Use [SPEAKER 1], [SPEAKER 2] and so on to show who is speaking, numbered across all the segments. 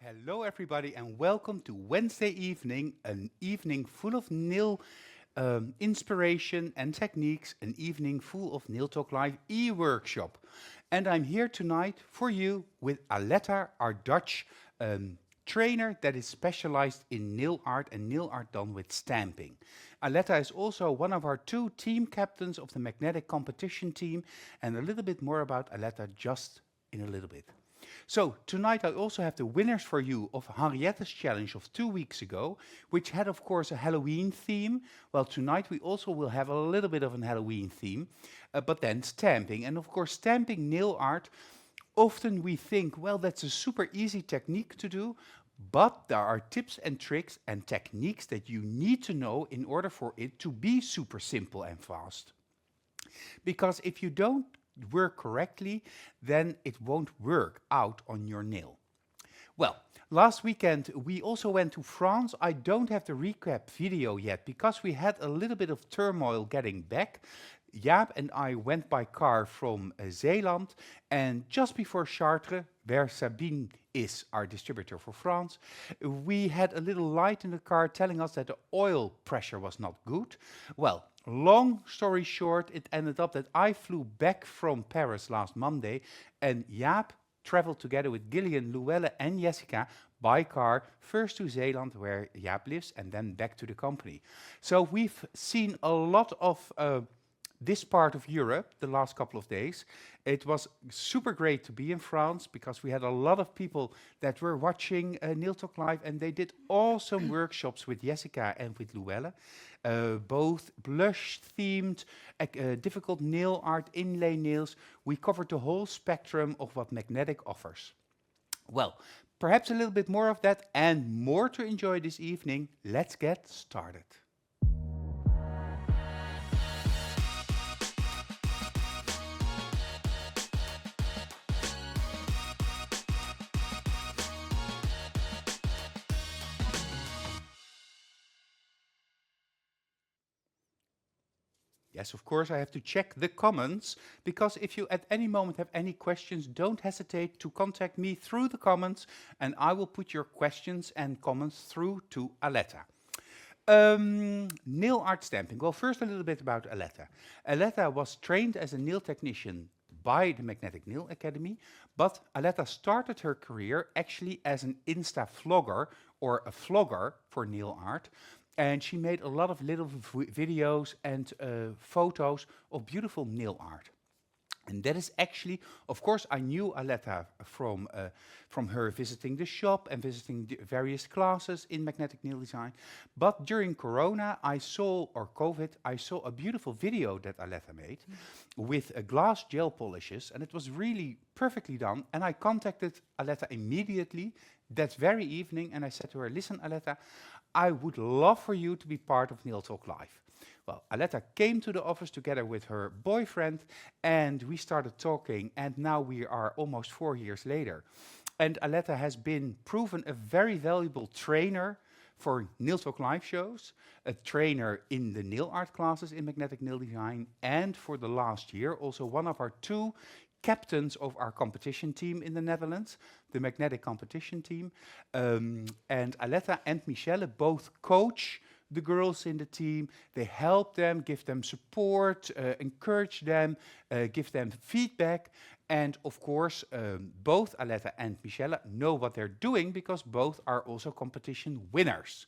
[SPEAKER 1] Hello, everybody, and welcome to Wednesday evening, an evening full of nail inspiration and techniques, an evening full of Nail Talk Live e-workshop. And I'm here tonight for you with Aletta, our Dutch trainer that is specialized in nail art and nail art done with stamping. Aletta is also one of our two team captains of the magnetic competition team, and a little bit more about Aletta just in a little bit. So tonight I also have the winners for you of Henriette's challenge of 2 weeks ago, which had of course a Halloween theme. Well, tonight we also will have a little bit of an Halloween theme, but then stamping. And of course stamping nail art, often we think, well, that's a super easy technique to do, but there are tips and tricks and techniques that you need to know in order for it to be super simple and fast. Because if you don't work correctly, then it won't work out on your nail. Well, last weekend we also went to France. I don't have the recap video yet because we had a little bit of turmoil getting back. Jaap and I went by car from Zeeland, and just before Chartres, where Sabine is our distributor for France, we had a little light in the car telling us that the oil pressure was not good. Well, long story short, it ended up that I flew back from Paris last Monday, and Jaap traveled together with Gillian, Luelle, and Jessica by car, first to Zeeland, where Jaap lives, and then back to the company. So we've seen a lot of this part of Europe the last couple of days. It was super great to be in France because we had a lot of people that were watching Nail Talk Live, and they did awesome workshops with Jessica and with Luelle, both blush themed, difficult nail art, inlay nails. We covered the whole spectrum of what magnetic offers. Well, perhaps a little bit more of that and more to enjoy this evening. Let's get started. Yes, of course, I have to check the comments, because if you at any moment have any questions, don't hesitate to contact me through the comments, and I will put your questions and comments through to Aletta. Nail art stamping. Well, first a little bit about Aletta. Aletta was trained as a nail technician by the Magnetic Nail Academy, but Aletta started her career actually as an Insta vlogger or a vlogger for nail art. And she made a lot of little videos and photos of beautiful nail art. And that is actually, of course, I knew Aletta from her visiting the shop and visiting the various classes in magnetic nail design. But during Corona, COVID, I saw a beautiful video that Aletta made with glass gel polishes, and it was really perfectly done. And I contacted Aletta immediately that very evening, and I said to her, listen, Aletta, I would love for you to be part of Nail Talk Live. Well, Aletta came to the office together with her boyfriend, and we started talking, and now we are almost 4 years later. And Aletta has been proven a very valuable trainer for Nail Talk Live shows, a trainer in the nail art classes in magnetic nail design, and for the last year, also one of our two captains of our competition team in the Netherlands, the magnetic competition team. And Aletta and Michelle both coach the girls in the team. They help them, give them support, encourage them, give them feedback. And of course, both Aletta and Michelle know what they're doing because both are also competition winners.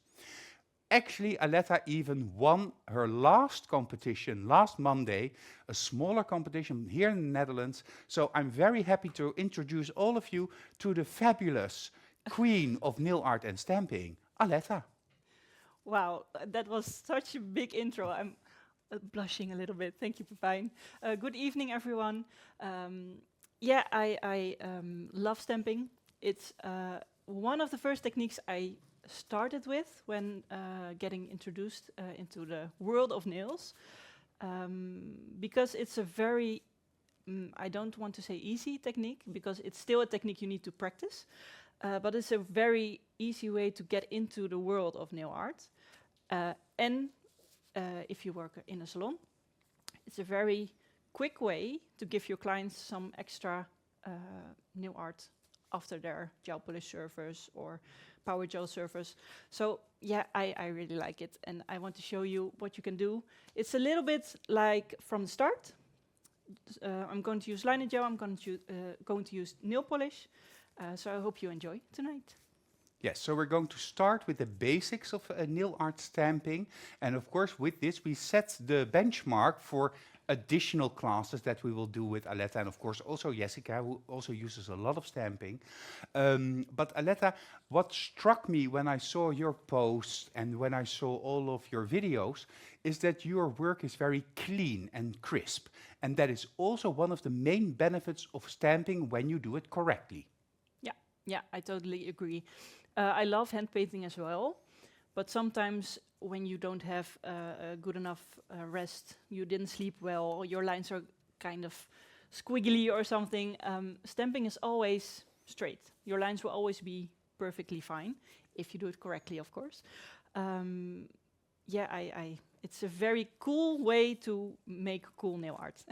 [SPEAKER 1] Actually, Aletta even won her last competition last Monday, a smaller competition here in the Netherlands. So I'm very happy to introduce all of you to the fabulous queen of nail art and stamping, Aletta.
[SPEAKER 2] Wow, that was such a big intro. I'm blushing a little bit. Thank you, Pepijn. Good evening, everyone. I love stamping. It's one of the first techniques I started with when getting introduced into the world of nails, because it's a very, I don't want to say easy technique, because it's still a technique you need to practice, but it's a very easy way to get into the world of nail art. And if you work in a salon, it's a very quick way to give your clients some extra nail art after their gel polish surface or power gel surface. So yeah, I really like it, and I want to show you what you can do. It's a little bit like from the start. I'm going to use liner gel, I'm going to use nail polish, so I hope you enjoy tonight.
[SPEAKER 1] Yes, so we're going to start with the basics of nail art stamping. And of course, with this, we set the benchmark for additional classes that we will do with Aletta. And of course, also Jessica, who also uses a lot of stamping. But Aletta, what struck me when I saw your posts and when I saw all of your videos is that your work is very clean and crisp. And that is also one of the main benefits of stamping when you do it correctly.
[SPEAKER 2] Yeah, I totally agree. I love hand painting as well, but sometimes when you don't have a good enough rest, you didn't sleep well, your lines are kind of squiggly or something, stamping is always straight. Your lines will always be perfectly fine, if you do it correctly, of course. Yeah, it's a very cool way to make cool nail art.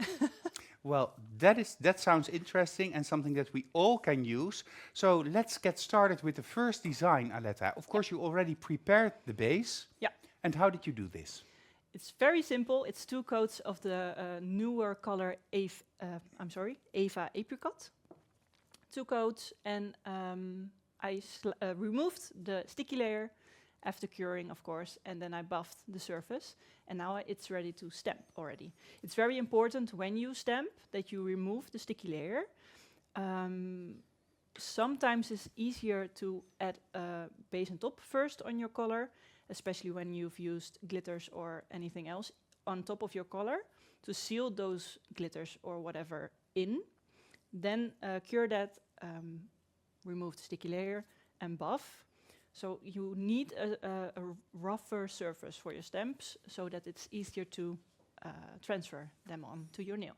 [SPEAKER 1] Well, that sounds interesting and something that we all can use. So let's get started with the first design, Aletta. Of course, you already prepared the base.
[SPEAKER 2] Yeah.
[SPEAKER 1] And how did you do this?
[SPEAKER 2] It's very simple. It's 2 coats of the newer color Eva Apricot. 2 coats, and I removed the sticky layer after curing, of course, and then I buffed the surface, and now it's ready to stamp already. It's very important when you stamp that you remove the sticky layer. Sometimes it's easier to add a base and top first on your color, especially when you've used glitters or anything else on top of your color, to seal those glitters or whatever in. Then cure that, remove the sticky layer, and buff. So you need a rougher surface for your stamps so that it's easier to transfer them on to your nail.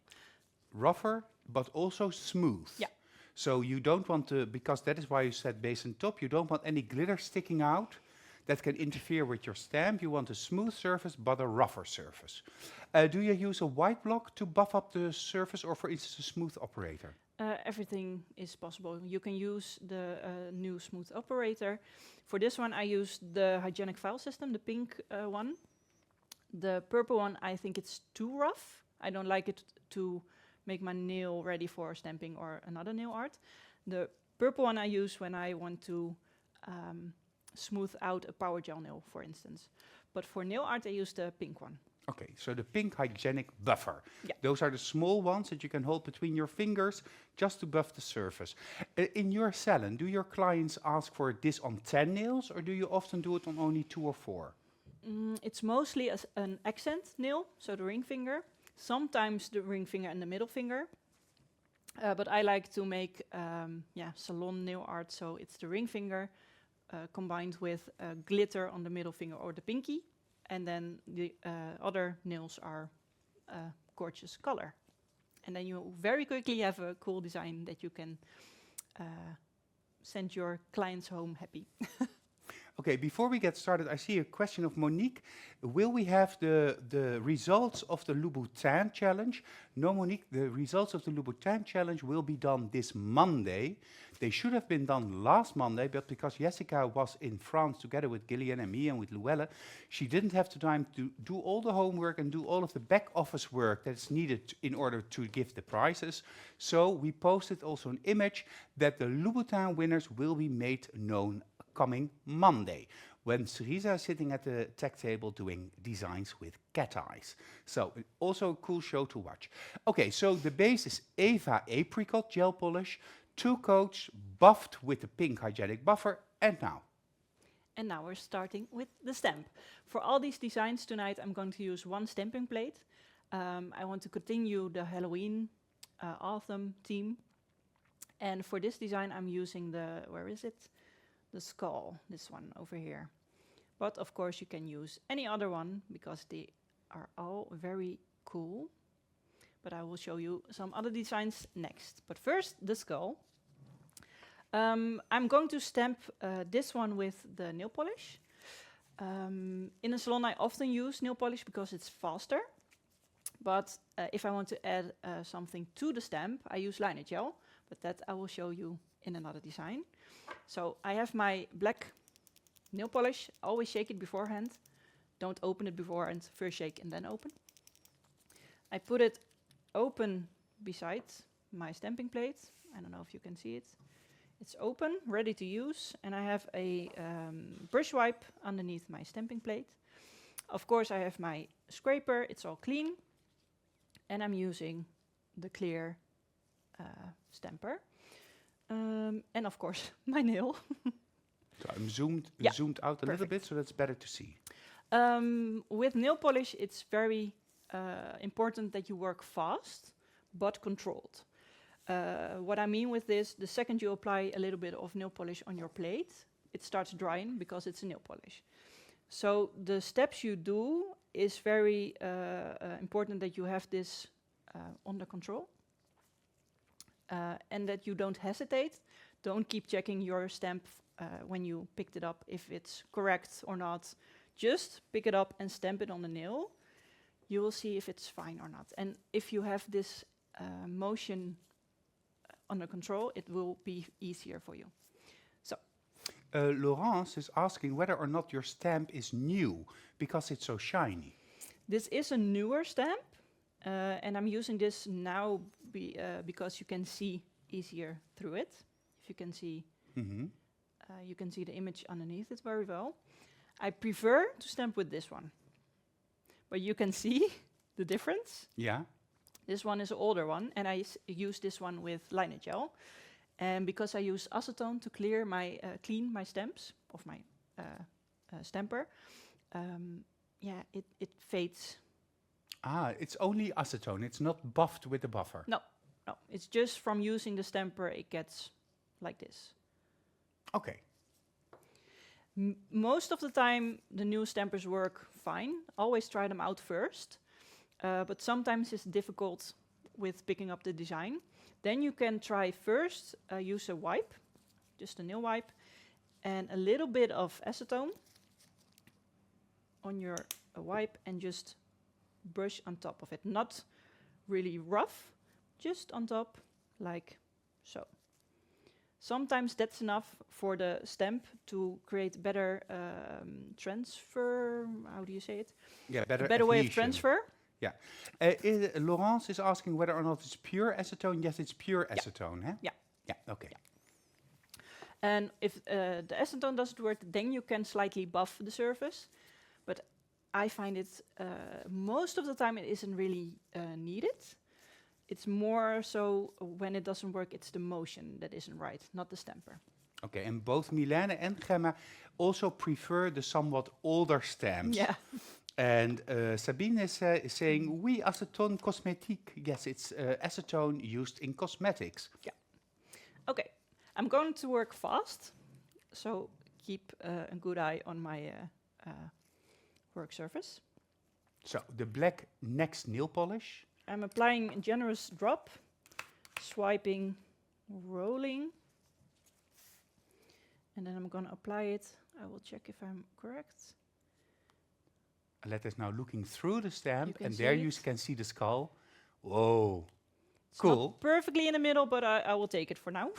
[SPEAKER 1] Rougher, but also smooth.
[SPEAKER 2] Yeah.
[SPEAKER 1] So you don't want to, because that is why you said base and top, you don't want any glitter sticking out that can interfere with your stamp. You want a smooth surface, but a rougher surface. Do you use a white block to buff up the surface, or for instance, a smooth operator?
[SPEAKER 2] Everything is possible. You can use the new smooth operator. For this one, I used the hygienic file system, the pink one. The purple one, I think it's too rough. I don't like it to make my nail ready for stamping or another nail art. The purple one I use when I want to smooth out a power gel nail, for instance. But for nail art, I use the pink one.
[SPEAKER 1] Okay, so the pink hygienic buffer.
[SPEAKER 2] Yeah.
[SPEAKER 1] Those are the small ones that you can hold between your fingers just to buff the surface. In your salon, do your clients ask for this on 10 nails, or do you often do it on only 2 or 4?
[SPEAKER 2] It's mostly as an accent nail, so the ring finger. Sometimes the ring finger and the middle finger. But I like to make salon nail art, so it's the ring finger combined with glitter on the middle finger or the pinky. And then the other nails are a gorgeous color. And then you very quickly have a cool design that you can send your clients home happy.
[SPEAKER 1] Okay, before we get started, I see a question of Monique. Will we have the results of the Louboutin challenge? No, Monique, the results of the Louboutin challenge will be done this Monday. They should have been done last Monday, but because Jessica was in France together with Gillian and me and with Luelle, she didn't have the time to do all the homework and do all of the back office work that's needed in order to give the prizes. So we posted also an image that the Louboutin winners will be made known coming Monday, when Cerisa is sitting at the tech table doing designs with cat eyes. So also a cool show to watch. Okay, so the base is Eva Apricot gel polish, 2 coats, buffed with the pink hygienic buffer, and now.
[SPEAKER 2] And now we're starting with the stamp. For all these designs tonight, I'm going to use 1 stamping plate. I want to continue the Halloween autumn theme. And for this design, I'm using the, where is it? The skull, this one over here. But of course you can use any other one because they are all very cool. But I will show you some other designs next. But first, the skull. I'm going to stamp this one with the nail polish. In a salon I often use nail polish because it's faster. But if I want to add something to the stamp, I use liner gel. But that I will show you in another design. So I have my black nail polish. Always shake it beforehand. Don't open it beforehand. First shake and then open. I put it open beside my stamping plate. I don't know if you can see it. It's open, ready to use, and I have a brush wipe underneath my stamping plate. Of course, I have my scraper. It's all clean, and I'm using the clear stamper. And of course, my nail.
[SPEAKER 1] So I'm zoomed out a little
[SPEAKER 2] perfect.
[SPEAKER 1] bit, so that's better to see.
[SPEAKER 2] With nail polish, it's very important that you work fast, but controlled. What I mean with this, the second you apply a little bit of nail polish on your plate, it starts drying because it's a nail polish. So the steps you do is very important that you have this under control. And that you don't hesitate. Don't keep checking your stamp when you picked it up, if it's correct or not. Just pick it up and stamp it on the nail. You will see if it's fine or not. And if you have this motion under control, it will be easier for you. So,
[SPEAKER 1] Laurence is asking whether or not your stamp is new, because it's so shiny.
[SPEAKER 2] this is a newer stamp, and I'm using this now because you can see easier through it. If you can see, you can see the image underneath it very well. I prefer to stamp with this one, but you can see the difference.
[SPEAKER 1] Yeah.
[SPEAKER 2] This one is an older one, and I use this one with liner gel. And because I use acetone to clear my clean my stamps of my stamper, yeah, it fades.
[SPEAKER 1] Ah, it's only acetone. It's not buffed with the buffer.
[SPEAKER 2] No, it's just from using the stamper, it gets like this.
[SPEAKER 1] Okay.
[SPEAKER 2] Most of the time, the new stampers work fine. Always try them out first. But sometimes it's difficult with picking up the design. Then you can try first, use a wipe, just a nail wipe, and a little bit of acetone on your wipe, and just brush on top of it. Not really rough, just on top, like so. Sometimes that's enough for the stamp to create better transfer. How do you say it?
[SPEAKER 1] Yeah,
[SPEAKER 2] A better way of
[SPEAKER 1] adhesion.
[SPEAKER 2] transfer.
[SPEAKER 1] Yeah. Laurence is asking whether or not it's pure acetone. Yes, it's pure acetone. Huh?
[SPEAKER 2] Yeah.
[SPEAKER 1] Yeah, okay.
[SPEAKER 2] Yeah. And if the acetone doesn't work, then you can slightly buff the surface. But I find it, most of the time, it isn't really needed. It's more so when it doesn't work, it's the motion that isn't right, not the stamper.
[SPEAKER 1] Okay, and both Milene and Gemma also prefer the somewhat older stamps.
[SPEAKER 2] Yeah.
[SPEAKER 1] And Sabine is saying, oui, acetone cosmétique. Yes, it's acetone used in cosmetics.
[SPEAKER 2] Yeah. Okay, I'm going to work fast, so keep a good eye on my work surface.
[SPEAKER 1] So, the black next nail polish.
[SPEAKER 2] I'm applying a generous drop, swiping, rolling, and then I'm going to apply it. I will check if I'm correct.
[SPEAKER 1] Let us now looking through the stamp,
[SPEAKER 2] can
[SPEAKER 1] and
[SPEAKER 2] see
[SPEAKER 1] there you
[SPEAKER 2] it.
[SPEAKER 1] can see the skull. Whoa,
[SPEAKER 2] It's
[SPEAKER 1] cool.
[SPEAKER 2] not perfectly in the middle, but I will take it for now.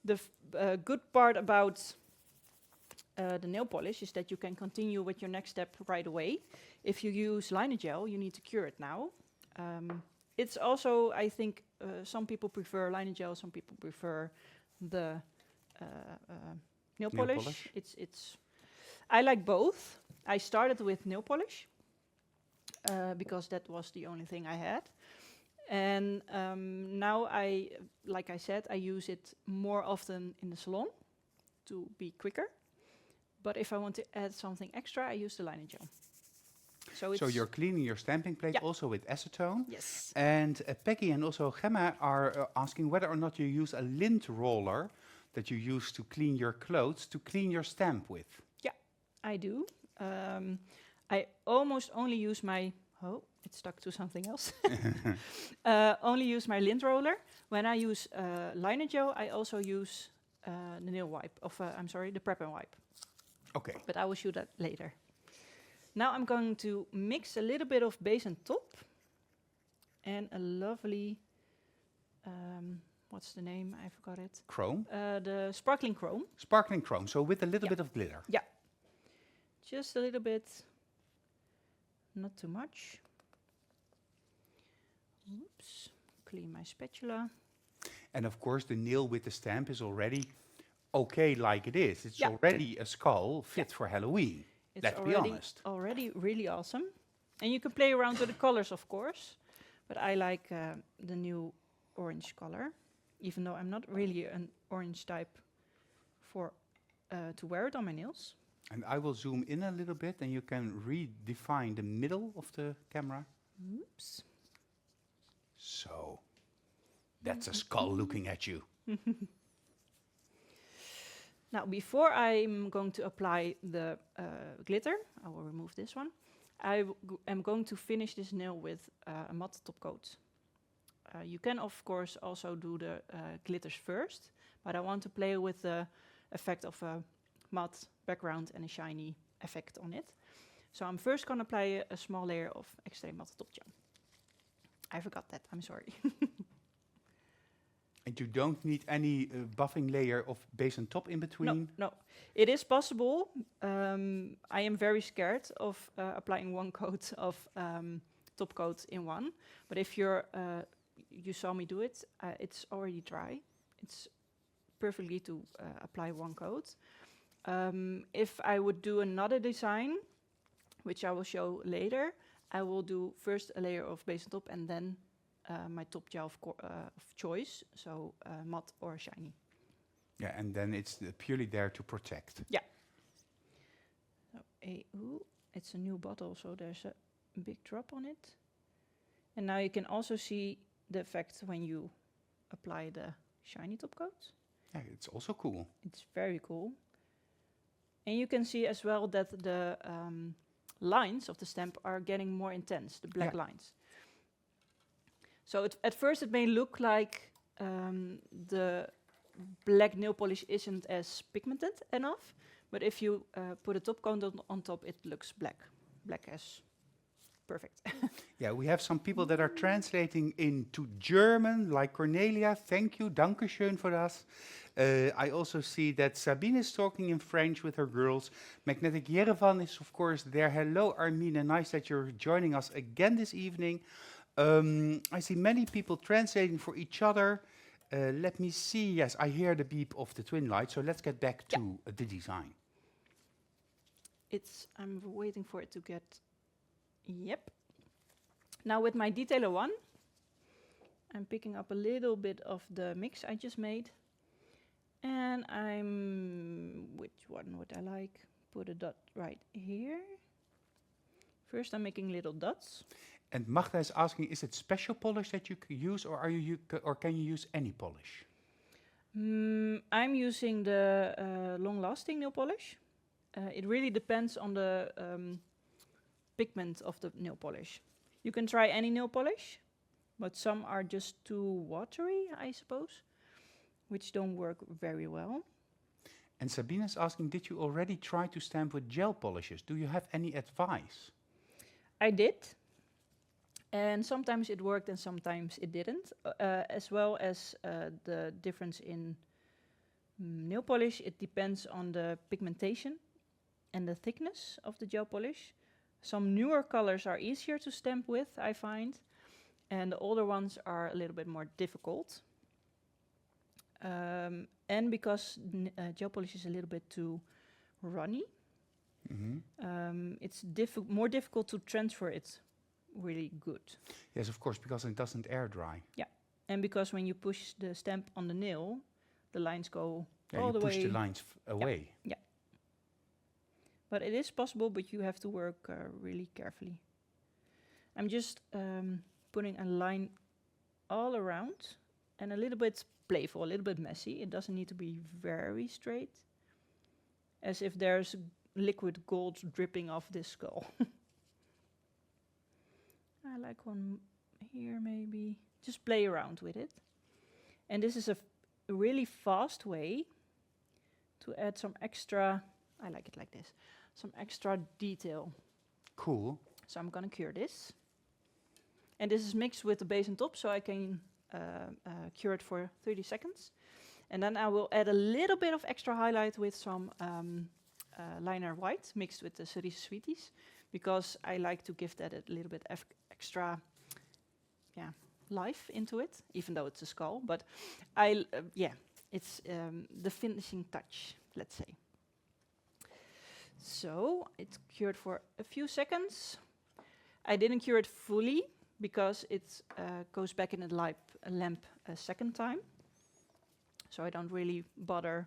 [SPEAKER 2] The good part about the nail polish is that you can continue with your next step right away. If you use liner gel, you need to cure it now. It's also, I think, some people prefer liner gel, some people prefer the nail polish. I like both. I started with nail polish because that was the only thing I had. And now like I said, I use it more often in the salon to be quicker. But if I want to add something extra, I use the liner gel. So
[SPEAKER 1] you're cleaning your stamping plate also with acetone.
[SPEAKER 2] Yes.
[SPEAKER 1] And Peggy and also Gemma are asking whether or not you use a lint roller that you use to clean your clothes to clean your stamp with.
[SPEAKER 2] Yeah, I do. I almost only use my... Oh, it stuck to something else. Only use my lint roller. When I use liner gel, I also use the nail wipe, the prep and wipe.
[SPEAKER 1] Okay.
[SPEAKER 2] But I will show that later. Now I'm going to mix a little bit of base and top and a lovely what's the name? I forgot it.
[SPEAKER 1] Chrome?
[SPEAKER 2] The sparkling chrome.
[SPEAKER 1] Sparkling chrome, so with a little bit of glitter.
[SPEAKER 2] Yeah. Just a little bit. Not too much. Oops. Clean my spatula.
[SPEAKER 1] And of course, the nail with the stamp is already okay like it is. It's
[SPEAKER 2] Yeah.
[SPEAKER 1] already a skull fit for Halloween.
[SPEAKER 2] It's
[SPEAKER 1] Let's be honest.
[SPEAKER 2] already really awesome. And you can play around with the colors, of course. But I like the new orange color, even though I'm not really an orange type for to wear it on my nails.
[SPEAKER 1] And I will zoom in a little bit and you can redefine the middle of the camera.
[SPEAKER 2] Oops.
[SPEAKER 1] So, that's a skull looking at you.
[SPEAKER 2] Now, before I'm going to apply the glitter, I will remove this one. I'm going to finish this nail with a matte top coat. You can, of course, also do the glitters first, but I want to play with the effect of a matte background and a shiny effect on it. So I'm first going to apply a small layer of extreme matte top gel. I forgot that, I'm sorry.
[SPEAKER 1] And you don't need any buffing layer of base and top in between?
[SPEAKER 2] No. It is possible. I am very scared of applying one coat of top coat in one. But if you saw me do it, it's already dry. It's perfectly to apply one coat. If I would do another design, which I will show later, I will do first a layer of base and top and then my top gel of choice, so matte or shiny.
[SPEAKER 1] Yeah, and then it's purely there to protect.
[SPEAKER 2] Yeah. So, it's a new bottle, so there's a big drop on it. And now you can also see the effect when you apply the shiny top coat.
[SPEAKER 1] Yeah, it's also cool.
[SPEAKER 2] It's very cool. And you can see as well that the lines of the stamp are getting more intense, the black lines. So at first it may look like the black nail polish isn't as pigmented enough, but if you put a top coat on top, it looks black. Black as perfect.
[SPEAKER 1] Yeah, we have some people that are translating into German, like Cornelia. Thank you, dankeschön for that. I also see that Sabine is talking in French with her girls. Magnetic Yerevan is, of course, there. Hello, Armina. Nice that you're joining us again this evening. I see many people translating for each other. Let me see. Yes, I hear the beep of the twin light. So let's get back to the design.
[SPEAKER 2] I'm waiting for it to get. Yep. Now with my detailer 1, I'm picking up a little bit of the mix I just made. And which one would I like? Put a dot right here. First I'm making little dots.
[SPEAKER 1] And Magda is asking, is it special polish that you use, or can you use any polish?
[SPEAKER 2] I'm using the long-lasting nail polish. It really depends on the pigment of the nail polish. You can try any nail polish, but some are just too watery, I suppose, which don't work very well.
[SPEAKER 1] And Sabine is asking, did you already try to stamp with gel polishes? Do you have any advice?
[SPEAKER 2] I did. And sometimes it worked and sometimes it didn't. As well as the difference in nail polish, it depends on the pigmentation and the thickness of the gel polish. Some newer colors are easier to stamp with, I find, and the older ones are a little bit more difficult. And because gel polish is a little bit too runny, it's more difficult to transfer it really good.
[SPEAKER 1] Yes, of course, because it doesn't air dry.
[SPEAKER 2] Yeah, and because when you push the stamp on the nail, the lines go all the way.
[SPEAKER 1] You push the lines away.
[SPEAKER 2] Yeah. But it is possible, but you have to work really carefully. I'm just putting a line all around and a little bit playful, a little bit messy. It doesn't need to be very straight, as if there's liquid gold dripping off this skull. I like one here maybe. Just play around with it. And this is a really fast way to add some extra, I like it like this, some extra detail.
[SPEAKER 1] Cool.
[SPEAKER 2] So I'm gonna cure this. And this is mixed with the base and top, so I can cure it for 30 seconds. And then I will add a little bit of extra highlight with some liner white mixed with the Swedish Sweeties, because I like to give that a little bit extra life into it, even though it's a skull. But it's the finishing touch, let's say. So it's cured for a few seconds. I didn't cure it fully because it goes back in the lamp a second time. So I don't really bother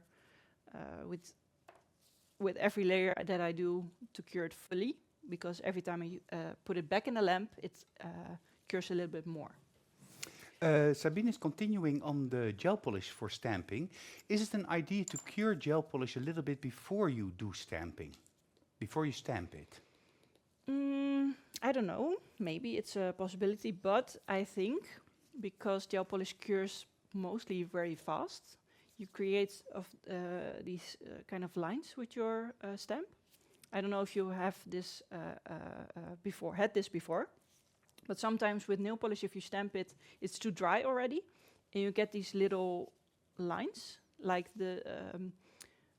[SPEAKER 2] with every layer that I do to cure it fully, because every time I put it back in the lamp, it cures a little bit more.
[SPEAKER 1] Sabine is continuing on the gel polish for stamping. Is it an idea to cure gel polish a little bit before you do stamping? Before you stamp it?
[SPEAKER 2] I don't know. Maybe it's a possibility, but I think because gel polish cures mostly very fast, you create these kind of lines with your stamp. I don't know if you have this had this before, but sometimes with nail polish, if you stamp it, it's too dry already, and you get these little lines, like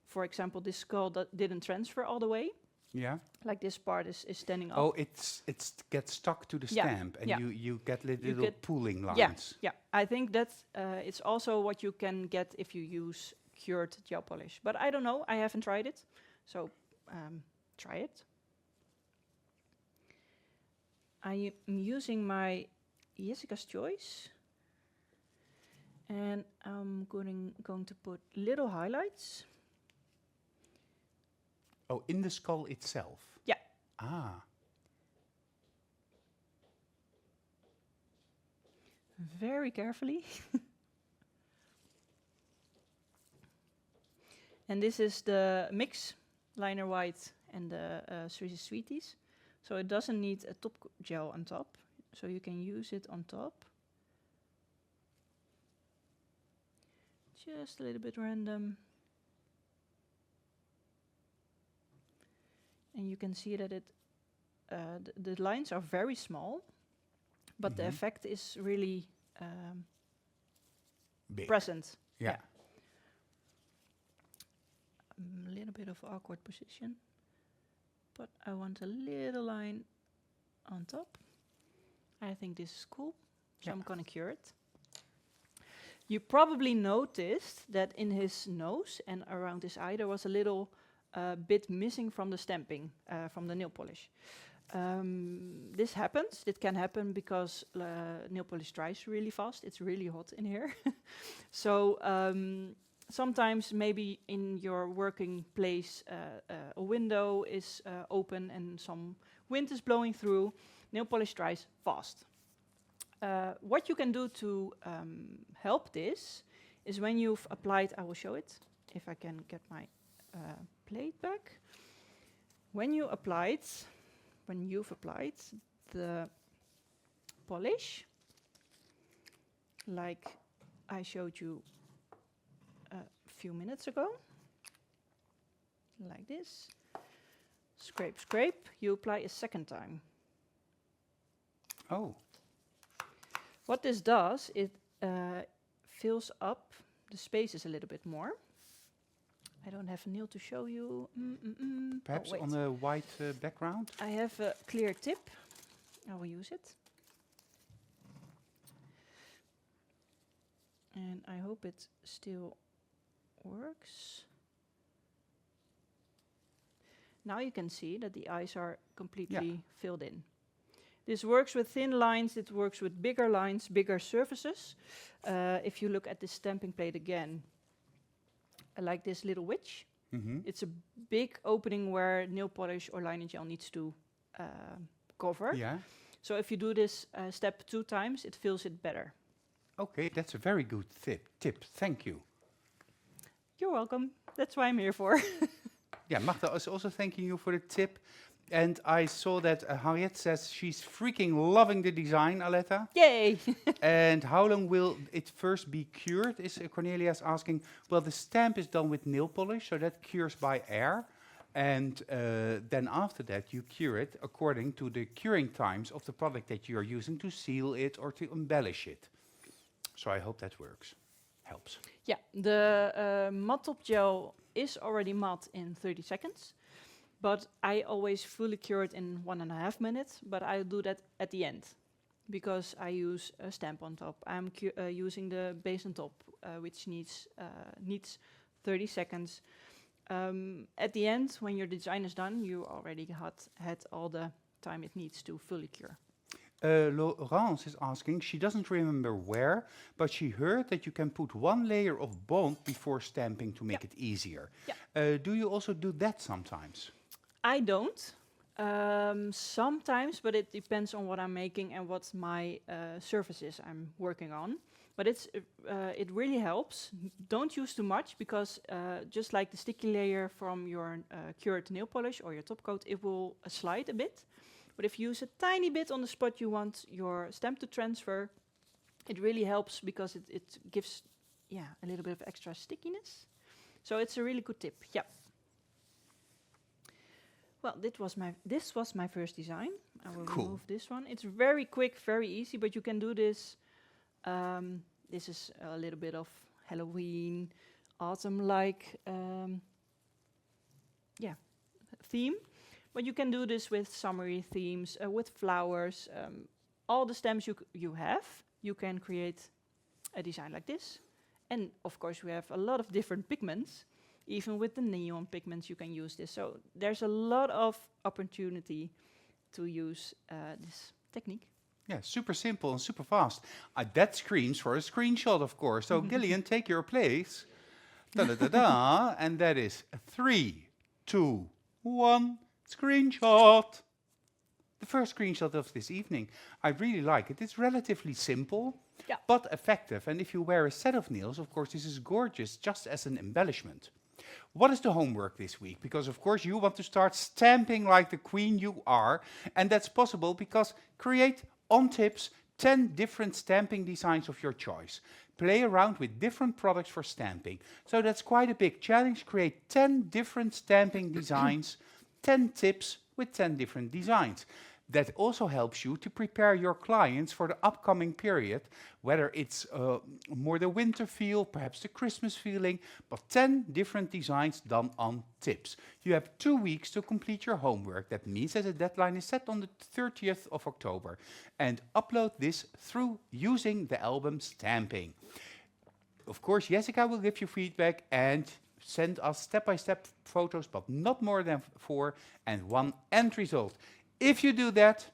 [SPEAKER 2] for example, this skull that didn't transfer all the way.
[SPEAKER 1] Yeah.
[SPEAKER 2] Like this part is standing up.
[SPEAKER 1] Oh, it gets stuck to the stamp, and you get little pooling lines.
[SPEAKER 2] Yeah. I think that's it's also what you can get if you use cured gel polish. But I don't know. I haven't tried it, so try it. I am using my Jessica's Choice, and I'm going to put little highlights.
[SPEAKER 1] Oh, in the skull itself?
[SPEAKER 2] Yeah.
[SPEAKER 1] Ah.
[SPEAKER 2] Very carefully. And this is the mix, liner white and the Swedish Sweeties. So it doesn't need a top gel on top. So you can use it on top. Just a little bit random. And you can see that the lines are very small, but the effect is really present.
[SPEAKER 1] Yeah.
[SPEAKER 2] A little bit of awkward position, but I want a little line on top. I think this is cool, so I'm gonna cure it. You probably noticed that in his nose and around his eye there was a little bit missing from the stamping, from the nail polish. This happens. It can happen because nail polish dries really fast. It's really hot in here. So sometimes maybe in your working place a window is open and some wind is blowing through. Nail polish dries fast. What you can do to help this is when you've applied, I will show it, if I can get my plate back. When you've applied the polish, like I showed you a few minutes ago, like this, scrape, scrape, you apply a second time.
[SPEAKER 1] Oh.
[SPEAKER 2] What this does, it fills up the spaces a little bit more. I don't have a nail to show you.
[SPEAKER 1] Perhaps on a white background?
[SPEAKER 2] I have a clear tip. I will use it. And I hope it still works. Now you can see that the eyes are completely filled in. This works with thin lines, it works with bigger lines, bigger surfaces. If you look at the stamping plate again, like this little witch, it's a big opening where nail polish or liner gel needs to cover.
[SPEAKER 1] Yeah.
[SPEAKER 2] So if you do this step 2 times, it fills it better.
[SPEAKER 1] Okay, that's a very good tip. Thank you.
[SPEAKER 2] You're welcome. That's what I'm here for.
[SPEAKER 1] Yeah, Magda is also thanking you for the tip. And I saw that Harriet says she's freaking loving the design, Aletta.
[SPEAKER 2] Yay!
[SPEAKER 1] And how long will it first be cured, is Cornelia's asking. Well, the stamp is done with nail polish, so that cures by air. And then after that, you cure it according to the curing times of the product that you're using to seal it or to embellish it. So I hope that works. Helps.
[SPEAKER 2] Yeah, the matte top gel is already matte in 30 seconds, but I always fully cure it in 1.5 minutes, but I do that at the end because I use a stamp on top. I'm using the base on top, which needs 30 seconds. At the end, when your design is done, you already had all the time it needs to fully cure.
[SPEAKER 1] Laurence is asking, she doesn't remember where, but she heard that you can put one layer of bond before stamping to make it easier.
[SPEAKER 2] Yeah.
[SPEAKER 1] Do you also do that sometimes?
[SPEAKER 2] I don't. Sometimes, but it depends on what I'm making and what my surfaces I'm working on. But it really helps. Don't use too much because just like the sticky layer from your cured nail polish or your top coat, it will slide a bit. But if you use a tiny bit on the spot you want your stamp to transfer, it really helps because it gives a little bit of extra stickiness. So it's a really good tip. Yeah. Well, this was my first design. I will remove this one. It's very quick, very easy, but you can do this. This is a little bit of Halloween, autumn-like theme. But you can do this with summery themes, with flowers. All the stems you have, you can create a design like this. And of course, we have a lot of different pigments. Even with the neon pigments, you can use this. So there's a lot of opportunity to use this technique.
[SPEAKER 1] Yeah, super simple and super fast. That screams for a screenshot, of course. So Gillian, take your place. Da-da-da-da. And that is 3, 2, 1, screenshot. The first screenshot of this evening. I really like it. It's relatively simple, but effective. And if you wear a set of nails, of course, this is gorgeous, just as an embellishment. What is the homework this week? Because, of course, you want to start stamping like the queen you are. And that's possible because create on tips 10 different stamping designs of your choice. Play around with different products for stamping. So that's quite a big challenge. Create 10 different stamping designs, 10 tips with 10 different designs. That also helps you to prepare your clients for the upcoming period, whether it's more the winter feel, perhaps the Christmas feeling, but 10 different designs done on tips. You have 2 weeks to complete your homework. That means that the deadline is set on the 30th of October. And upload this through using the album Stamping. Of course, Jessica will give you feedback and send us step-by-step photos, but not more than 4 and 1 end result. If you do that,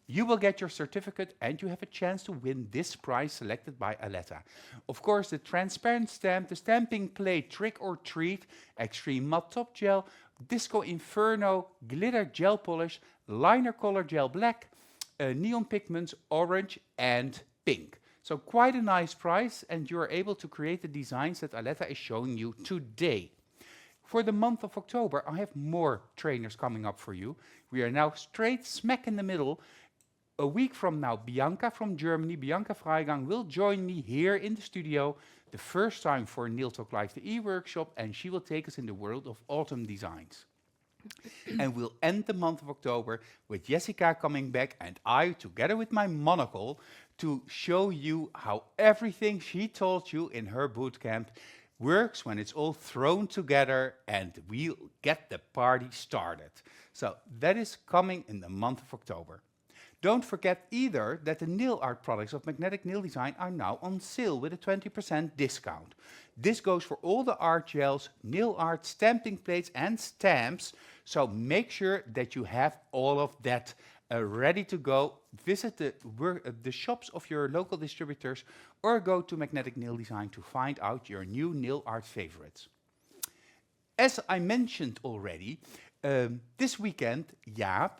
[SPEAKER 1] you will get your certificate and you have a chance to win this prize selected by Aletta. Of course, the transparent stamp, the stamping plate Trick or Treat, Extreme Matte Top Gel, Disco Inferno, Glitter Gel Polish, Liner Color Gel Black, Neon Pigments Orange and Pink. So quite a nice prize, and you are able to create the designs that Aletta is showing you today. For the month of October, I have more trainers coming up for you. We are now straight smack in the middle. A week from now, Bianca from Germany, Bianca Freigang, will join me here in the studio, the first time for Nail Talk Live, the e-workshop, and she will take us in the world of autumn designs. And we'll end the month of October with Jessica coming back and I, together with my monocle, to show you how everything she taught you in her bootcamp works when it's all thrown together and we'll get the party started. So that is coming in the month of October. Don't forget either that the nail art products of Magnetic Nail Design are now on sale with a 20% discount. This goes for all the art gels, nail art, stamping plates and stamps. So make sure that you have all of that ready to go. Visit the shops of your local distributors or go to Magnetic Nail Design to find out your new nail art favorites. As I mentioned already, this weekend Jaap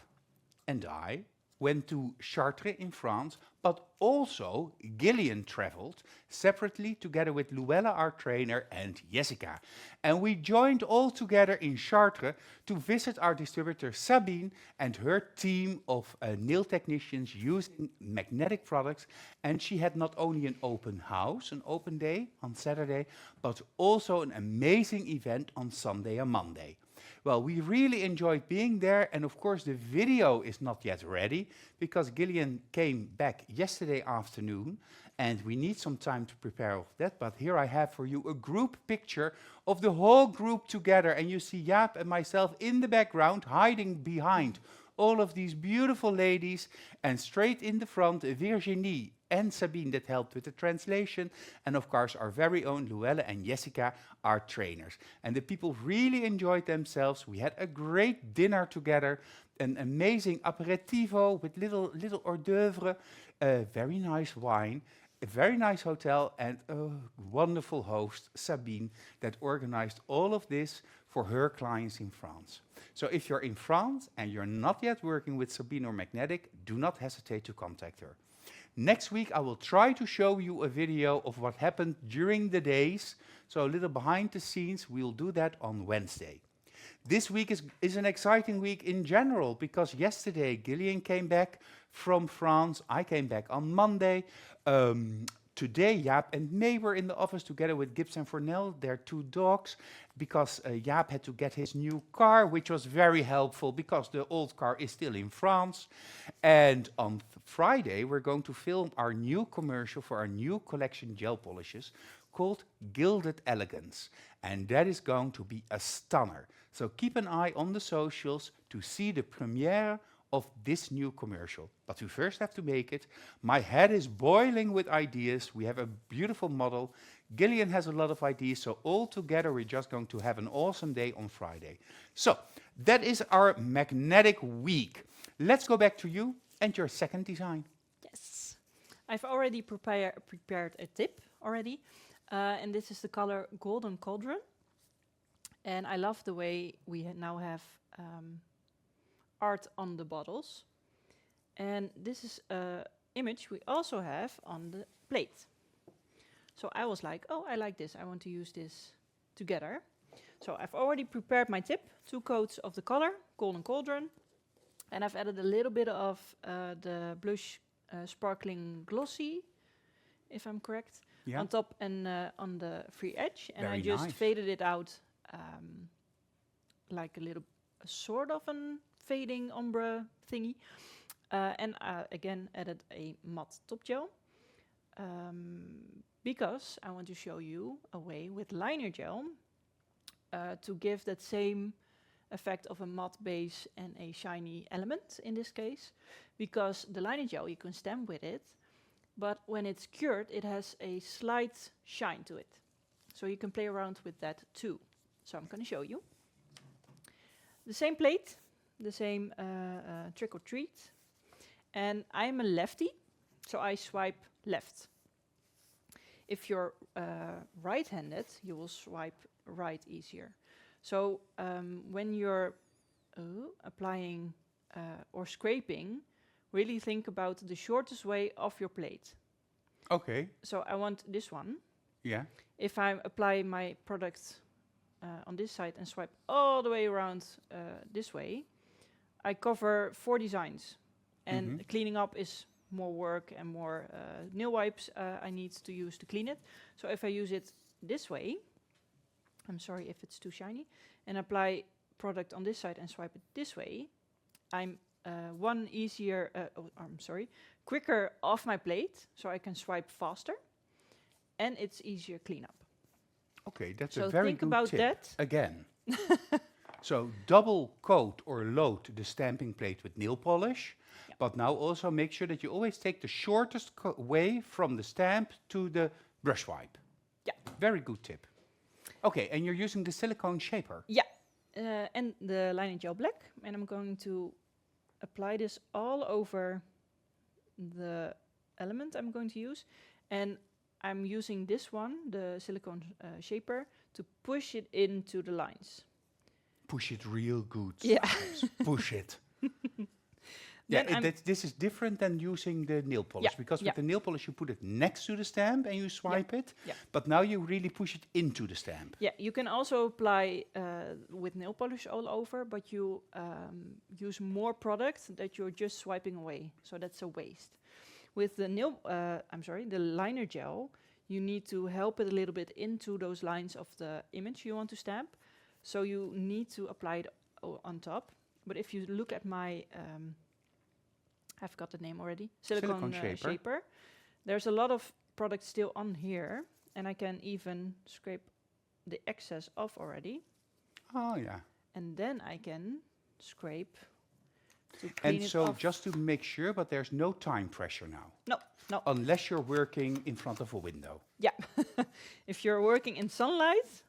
[SPEAKER 1] and I went to Chartres in France, but also Gillian traveled separately together with Luella, our trainer, and Jessica. And we joined all together in Chartres to visit our distributor Sabine and her team of nail technicians using magnetic products. And she had not only an open house, an open day on Saturday, but also an amazing event on Sunday and Monday. Well, we really enjoyed being there, and of course the video is not yet ready because Gillian came back yesterday afternoon and we need some time to prepare all of that, but here I have for you a group picture of the whole group together, and you see Jaap and myself in the background, hiding behind all of these beautiful ladies, and straight in the front, Virginie and Sabine that helped with the translation, and of course our very own Luelle and Jessica, our trainers. And the people really enjoyed themselves. We had a great dinner together, an amazing aperitivo with little hors d'oeuvre, a very nice wine, a very nice hotel, and a wonderful host, Sabine, that organized all of this for her clients in France. So if you're in France and you're not yet working with Sabine or Magnetic, do not hesitate to contact her. Next week, I will try to show you a video of what happened during the days. So a little behind the scenes, we'll do that on Wednesday. This week is an exciting week in general, because yesterday Gillian came back from France. I came back on Monday. Today, Jaap and May were in the office together with Gibbs and Fornell, their 2 dogs, because Jaap had to get his new car, which was very helpful because the old car is still in France. And on Friday, we're going to film our new commercial for our new collection gel polishes called Gilded Elegance. And that is going to be a stunner. So keep an eye on the socials to see the premiere of this new commercial. But we first have to make it. My head is boiling with ideas. We have a beautiful model. Gillian has a lot of ideas. So all together, we're just going to have an awesome day on Friday. So that is our magnetic week. Let's go back to you and your second design.
[SPEAKER 2] Yes. I've already prepared a tip already. And this is the color Golden Cauldron. And I love the way we now have art on the bottles. And this is an image we also have on the plate. So I was like, oh, I like this. I want to use this together. So I've already prepared my tip, 2 coats of the color, Golden Cauldron. And I've added a little bit of the blush sparkling glossy, if I'm correct, on top and on the free edge. And
[SPEAKER 1] Very
[SPEAKER 2] I just
[SPEAKER 1] nice.
[SPEAKER 2] faded it out like a little sort of an fading ombre thingy. And again added a matte top gel. Because I want to show you a way with liner gel to give that same effect of a matte base and a shiny element in this case. Because the liner gel, you can stamp with it, but when it's cured, it has a slight shine to it. So you can play around with that too. So I'm going to show you. The same plate, the same trick or treat. And I'm a lefty, so I swipe left. If you're right-handed, you will swipe right easier. So when you're applying or scraping, really think about the shortest way off your plate.
[SPEAKER 1] Okay.
[SPEAKER 2] So I want this one.
[SPEAKER 1] Yeah.
[SPEAKER 2] If I apply my product on this side and swipe all the way around this way, I cover 4 designs. And cleaning up is more work and more nail wipes I need to use to clean it. So if I use it this way, I'm sorry if it's too shiny, and apply product on this side and swipe it this way, I'm quicker off my plate, so I can swipe faster, and it's easier cleanup.
[SPEAKER 1] Okay, that's
[SPEAKER 2] So
[SPEAKER 1] a very
[SPEAKER 2] think
[SPEAKER 1] good
[SPEAKER 2] about
[SPEAKER 1] tip.
[SPEAKER 2] that.
[SPEAKER 1] Again. So double coat or load the stamping plate with nail polish, but now also make sure that you always take the shortest way from the stamp to the brush wipe.
[SPEAKER 2] Yeah.
[SPEAKER 1] Very good tip. Okay, and you're using the silicone shaper.
[SPEAKER 2] Yeah, and the liner gel black, and I'm going to apply this all over the element I'm going to use, and I'm using this one, the silicone shaper, to push it into the lines.
[SPEAKER 1] Push it real good.
[SPEAKER 2] Yeah.
[SPEAKER 1] Push it. This is different than using the nail polish, because with the nail polish you put it next to the stamp and you swipe it, but now you really push it into the stamp.
[SPEAKER 2] Yeah, you can also apply with nail polish all over, but you use more product that you're just swiping away, so that's a waste. With the the liner gel, you need to help it a little bit into those lines of the image you want to stamp, so you need to apply it on top. But if you look at my I forgot the name already. Silicone shaper. There's a lot of product still on here, and I can even scrape the excess off already,
[SPEAKER 1] Oh, yeah.
[SPEAKER 2] and then I can scrape to clean
[SPEAKER 1] And
[SPEAKER 2] it
[SPEAKER 1] so
[SPEAKER 2] off.
[SPEAKER 1] just to make sure, but there's no time pressure now,
[SPEAKER 2] No, no,
[SPEAKER 1] unless you're working in front of a window.
[SPEAKER 2] yeah. If you're working in sunlight,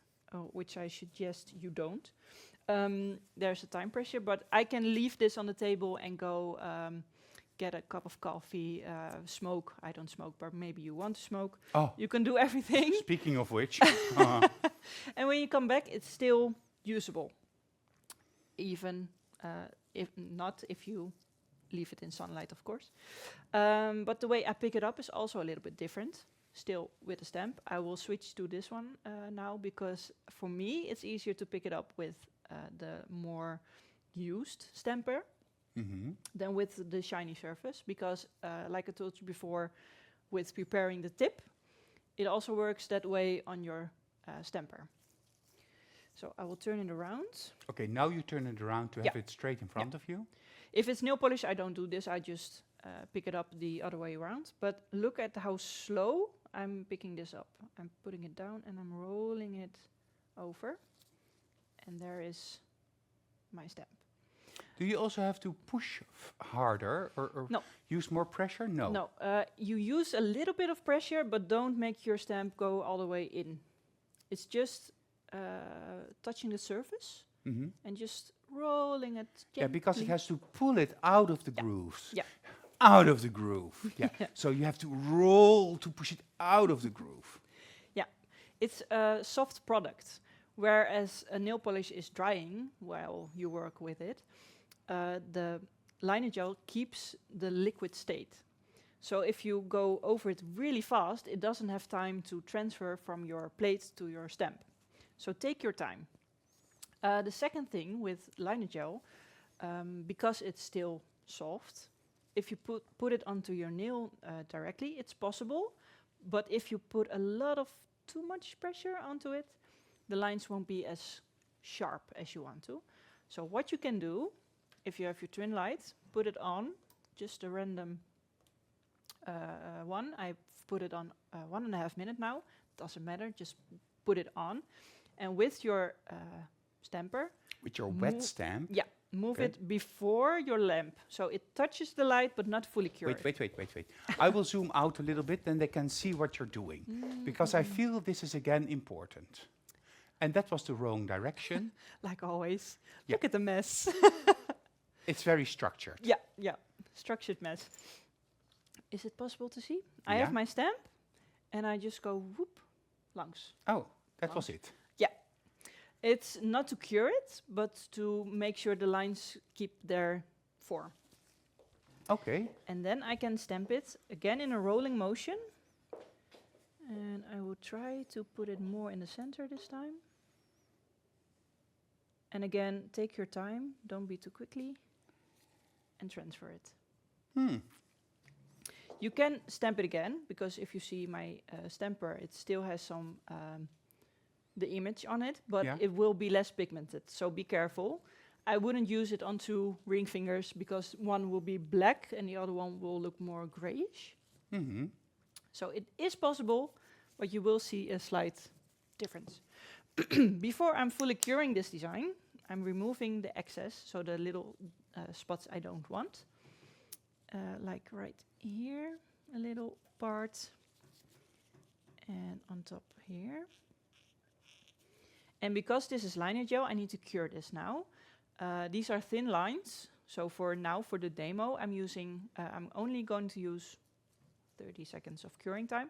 [SPEAKER 2] which I suggest you don't, there's a time pressure, but I can leave this on the table and go get a cup of coffee, smoke. I don't smoke, but maybe you want to smoke.
[SPEAKER 1] Oh,
[SPEAKER 2] You can do everything.
[SPEAKER 1] speaking of which,
[SPEAKER 2] And when you come back, it's still usable. Even if you leave it in sunlight, of course. But the way I pick it up is also a little bit different. Still with a stamp. I will switch to this one now, because for me it's easier to pick it up with the more used stamper than with the shiny surface, because like I told you before, with preparing the tip, it also works that way on your stamper. So I will turn it around.
[SPEAKER 1] okay, now you turn it around to have it straight in front of you.
[SPEAKER 2] If it's nail polish, I don't do this. I just pick it up the other way around. But look at how slow I'm picking this up. I'm putting it down and I'm rolling it over. And there is my stamp.
[SPEAKER 1] Do you also have to push harder or
[SPEAKER 2] No.
[SPEAKER 1] use more pressure? No.
[SPEAKER 2] No, you use a little bit of pressure, but don't make your stamp go all the way in. It's just touching the surface and just rolling it gently.
[SPEAKER 1] Yeah, because it has to pull it out of the
[SPEAKER 2] Yeah.
[SPEAKER 1] grooves.
[SPEAKER 2] Yeah.
[SPEAKER 1] Out of the groove. Yeah. So you have to roll to push it out of the groove.
[SPEAKER 2] Yeah, it's a soft product, whereas a nail polish is drying while you work with it. The liner gel keeps the liquid state. So if you go over it really fast, it doesn't have time to transfer from your plate to your stamp. So take your time. The second thing with liner gel, because it's still soft, if you put it onto your nail directly, it's possible. But if you put a lot of too much pressure onto it, the lines won't be as sharp as you want to. So what you can do, if you have your twin light, put it on, just a random one. I've put it on 1.5 minutes now. Doesn't matter, just put it on. And with your stamper,
[SPEAKER 1] With your wet stamp.
[SPEAKER 2] yeah, move
[SPEAKER 1] Okay.
[SPEAKER 2] it before your lamp. So it touches the light, but not fully cured.
[SPEAKER 1] Wait. I will zoom out a little bit, then they can see what you're doing. Because I feel this is again important. And that was the wrong direction.
[SPEAKER 2] Like always.
[SPEAKER 1] Yeah.
[SPEAKER 2] Look at the mess.
[SPEAKER 1] It's very structured.
[SPEAKER 2] Yeah, structured mess. Is it possible to see? I
[SPEAKER 1] Yeah.
[SPEAKER 2] have my stamp, and I just go whoop, langs.
[SPEAKER 1] Oh, that was it.
[SPEAKER 2] Yeah. It's not to cure it, but to make sure the lines keep their form.
[SPEAKER 1] Okay.
[SPEAKER 2] And then I can stamp it again in a rolling motion. And I will try to put it more in the center this time. And again, take your time, don't be too quickly, and transfer it. You can stamp it again, because if you see my stamper, it still has some the image on it, but
[SPEAKER 1] Yeah.
[SPEAKER 2] it will be less pigmented, so be careful. I wouldn't use it onto ring fingers, because one will be black and the other one will look more grayish. So it is possible, but you will see a slight difference. Before I'm fully curing this design, I'm removing the excess, so the little spots I don't want. Like right here, a little part, and on top here. And because this is liner gel, I need to cure this now. These are thin lines, so for now, for the demo, I'm only going to use 30 seconds of curing time.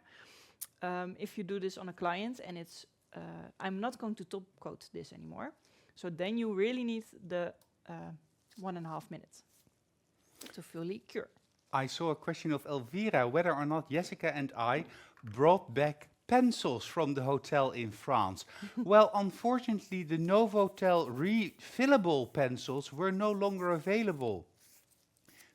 [SPEAKER 2] If you do this on a client and I'm not going to top coat this anymore. So then you really need the 1.5 minutes to fully cure.
[SPEAKER 1] I saw a question of Elvira, whether or not Jessica and I brought back pencils from the hotel in France. Well, unfortunately, the Novotel refillable pencils were no longer available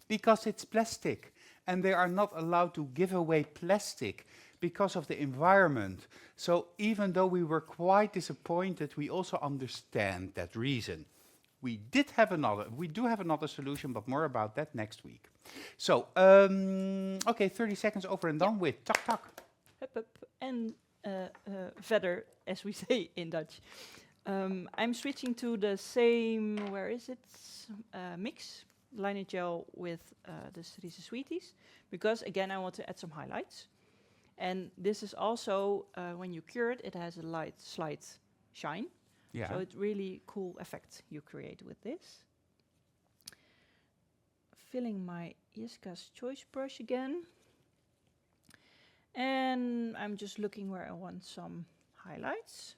[SPEAKER 1] because it's plastic, and they are not allowed to give away plastic because of the environment. So even though we were quite disappointed, we also understand that reason. We do have another solution, but more about that next week. So, okay, 30 seconds over and done with. Tak tak.
[SPEAKER 2] and verder, as we say in Dutch. I'm switching to the same, where is it? Mix, liner gel with the Cerise Sweeties, because again, I want to add some highlights. And this is also, when you cure it, it has a slight shine.
[SPEAKER 1] Yeah.
[SPEAKER 2] So it's really cool effect you create with this. Filling my Jessica's Choice brush again. And I'm just looking where I want some highlights.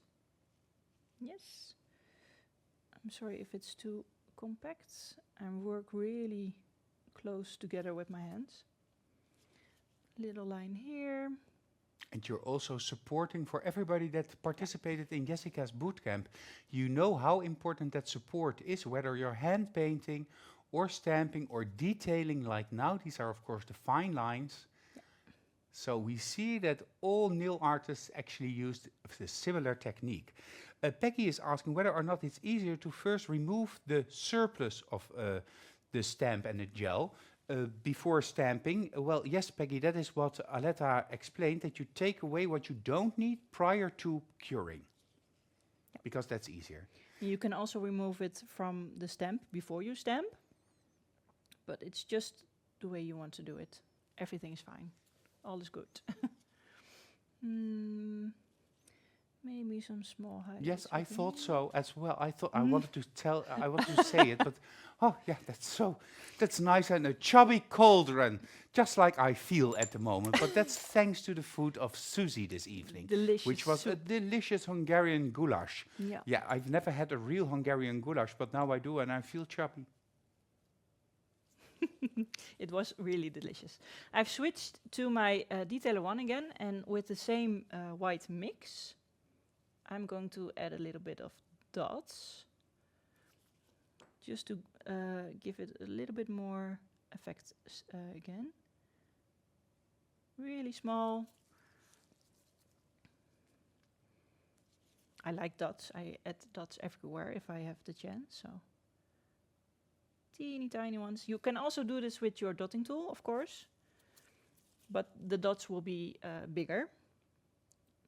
[SPEAKER 2] Yes. I'm sorry if it's too compact. I work really close together with my hands. Little line here.
[SPEAKER 1] And you're also supporting for everybody that participated in Jessica's bootcamp. You know how important that support is, whether you're hand painting or stamping or detailing like now. These are, of course, the fine lines. Yeah. So we see that all nail artists actually used a similar technique. Peggy is asking whether or not it's easier to first remove the surplus of the stamp and the gel before stamping. Well, yes, Peggy, that is what Aletta explained, that you take away what you don't need prior to curing, because that's easier.
[SPEAKER 2] You can also remove it from the stamp before you stamp, but it's just the way you want to do it. Everything is fine. All is good. Maybe some small highlights.
[SPEAKER 1] Yes, I thought so as well. I thought I wanted to say it, but oh yeah, that's nice, and a chubby cauldron, just like I feel at the moment. But that's thanks to the food of Susie this evening,
[SPEAKER 2] Delicious
[SPEAKER 1] which was a delicious Hungarian goulash.
[SPEAKER 2] Yeah.
[SPEAKER 1] Yeah, I've never had a real Hungarian goulash, but now I do, and I feel chubby.
[SPEAKER 2] It was really delicious. I've switched to my Detailer 1 again, and with the same white mix, I'm going to add a little bit of dots, just to give it a little bit more effect again. Really small. I like dots. I add dots everywhere if I have the chance, so teeny tiny ones. You can also do this with your dotting tool, of course, but the dots will be bigger,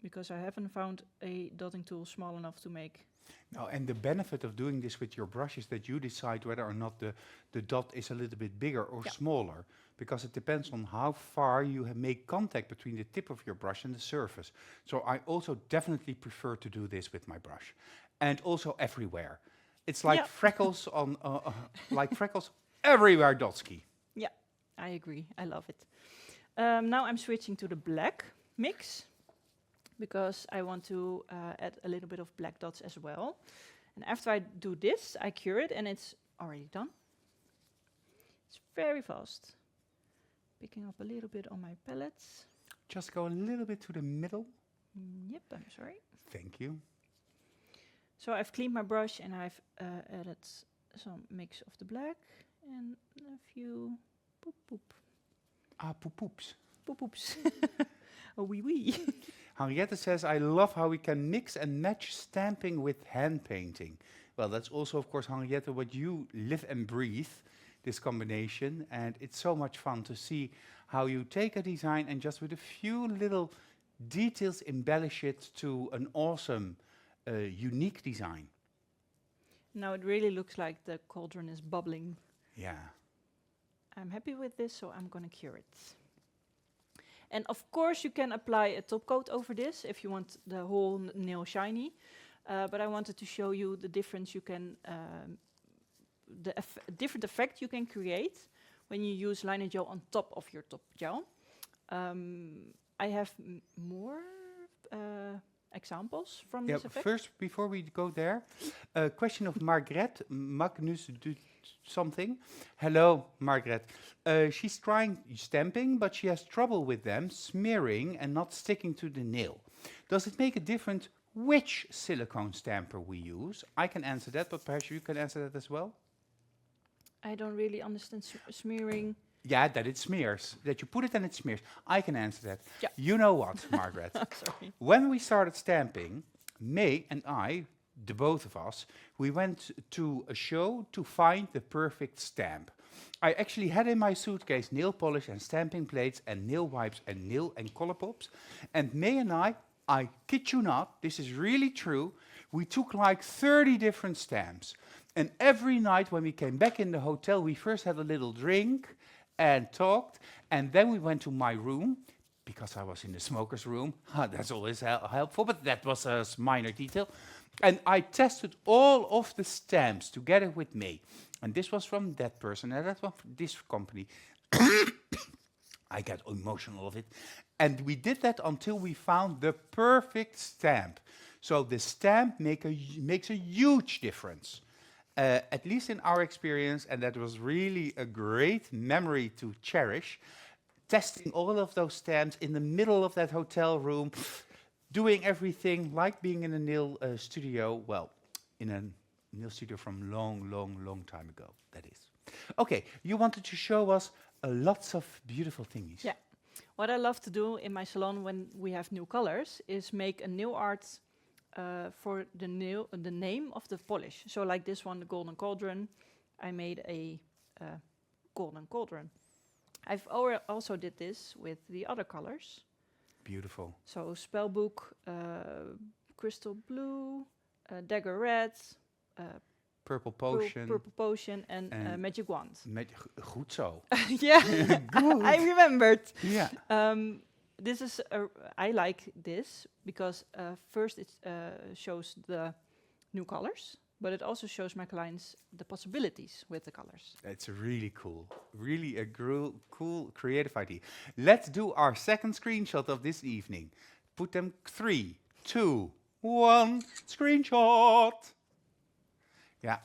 [SPEAKER 2] because I haven't found a dotting tool small enough to make.
[SPEAKER 1] No, and the benefit of doing this with your brush is that you decide whether or not the dot is a little bit bigger or smaller, because it depends on how far you make contact between the tip of your brush and the surface. So I also definitely prefer to do this with my brush, and also everywhere. It's like freckles on, like freckles everywhere, Dotsky.
[SPEAKER 2] Yeah, I agree. I love it. Now I'm switching to the black mix, because I want to add a little bit of black dots as well. And after I do this, I cure it, and it's already done. It's very fast. Picking up a little bit on my palettes.
[SPEAKER 1] Just go a little bit to the middle.
[SPEAKER 2] Yep, I'm sorry.
[SPEAKER 1] Thank you.
[SPEAKER 2] So I've cleaned my brush, and I've added some mix of the black and a few poop poop.
[SPEAKER 1] Ah, poop poops.
[SPEAKER 2] Poop poops. Oh, wee wee.
[SPEAKER 1] Henriette says, I love how we can mix and match stamping with hand painting. Well, that's also, of course, Henriette, what you live and breathe, this combination. And it's so much fun to see how you take a design and just with a few little details embellish it to an awesome, unique design.
[SPEAKER 2] Now it really looks like the cauldron is bubbling.
[SPEAKER 1] Yeah.
[SPEAKER 2] I'm happy with this, so I'm going to cure it. And of course you can apply a top coat over this if you want the whole nail shiny. But I wanted to show you the difference you can, different effect you can create when you use liner gel on top of your top gel. I have more examples from this effect.
[SPEAKER 1] First, before we go there, a question of Margaret, Magnus something. Hello, Margaret. She's trying stamping, but she has trouble with them smearing and not sticking to the nail. Does it make a difference which silicone stamper we use? I can answer that, but perhaps you can answer that as well.
[SPEAKER 2] I don't really understand smearing.
[SPEAKER 1] Yeah, that it smears. That you put it and it smears. I can answer that.
[SPEAKER 2] Yeah.
[SPEAKER 1] You know what, Margaret?
[SPEAKER 2] Sorry.
[SPEAKER 1] When we started stamping, May and I, the both of us, we went to a show to find the perfect stamp. I actually had in my suitcase nail polish and stamping plates and nail wipes and nail and color pops. And May and I kid you not, this is really true, we took like 30 different stamps. And every night when we came back in the hotel, we first had a little drink and talked, and then we went to my room, because I was in the smoker's room. That's always helpful, but that was a minor detail. And I tested all of the stamps together with May. And this was from that person, and that was from this company. I get emotional of it. And we did that until we found the perfect stamp. So the stamp makes a huge difference, at least in our experience, and that was really a great memory to cherish. Testing all of those stamps in the middle of that hotel room, doing everything like being in a nail studio, well, in a nail studio from long time ago, that is. Okay, you wanted to show us lots of beautiful things.
[SPEAKER 2] Yeah. What I love to do in my salon when we have new colors is make a nail art for the name of the polish. So like this one, the golden cauldron, I made a golden cauldron. I've also did this with the other colors.
[SPEAKER 1] Beautiful.
[SPEAKER 2] So spellbook, crystal blue, dagger red,
[SPEAKER 1] Purple potion.
[SPEAKER 2] purple potion, and magic wand.
[SPEAKER 1] Goed zo.
[SPEAKER 2] Yeah, I remembered.
[SPEAKER 1] Yeah.
[SPEAKER 2] This is I like this because first it shows the new colors, but it also shows my clients the possibilities with the colors.
[SPEAKER 1] It's really cool. Really a cool creative idea. Let's do our second screenshot of this evening. Put them 3, 2, 1, screenshot. Yeah,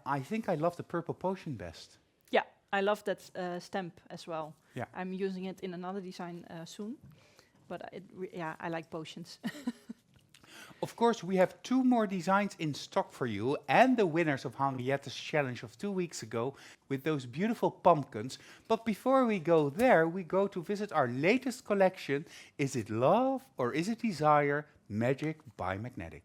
[SPEAKER 1] I think I love the purple potion best.
[SPEAKER 2] Yeah, I love that stamp as well.
[SPEAKER 1] Yeah.
[SPEAKER 2] I'm using it in another design soon, but I like potions.
[SPEAKER 1] Of course, we have 2 more designs in stock for you, and the winners of Henriette's challenge of 2 weeks ago with those beautiful pumpkins. But before we go there, we go to visit our latest collection, Is It Love or Is It Desire? Magic by Magnetic.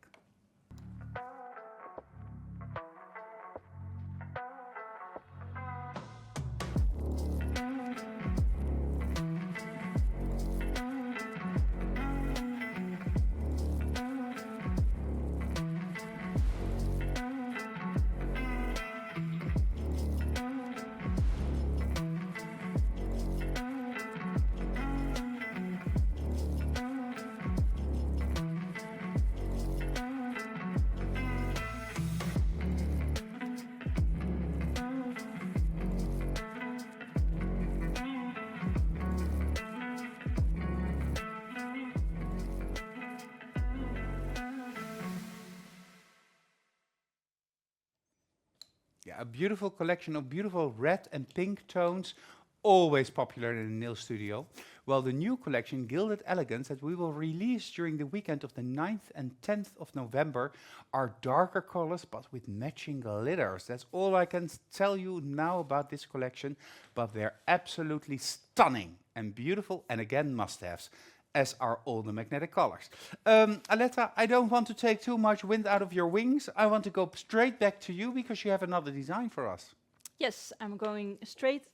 [SPEAKER 1] Yeah, a beautiful collection of beautiful red and pink tones, always popular in a nail studio. Well, the new collection, Gilded Elegance, that we will release during the weekend of the 9th and 10th of November, are darker colors but with matching glitters. That's all I can tell you now about this collection, but they're absolutely stunning and beautiful, and again, must-haves, as are all the magnetic colors. Aletta, I don't want to take too much wind out of your wings. I want to go straight back to you because you have another design for us.
[SPEAKER 2] Yes, I'm going straight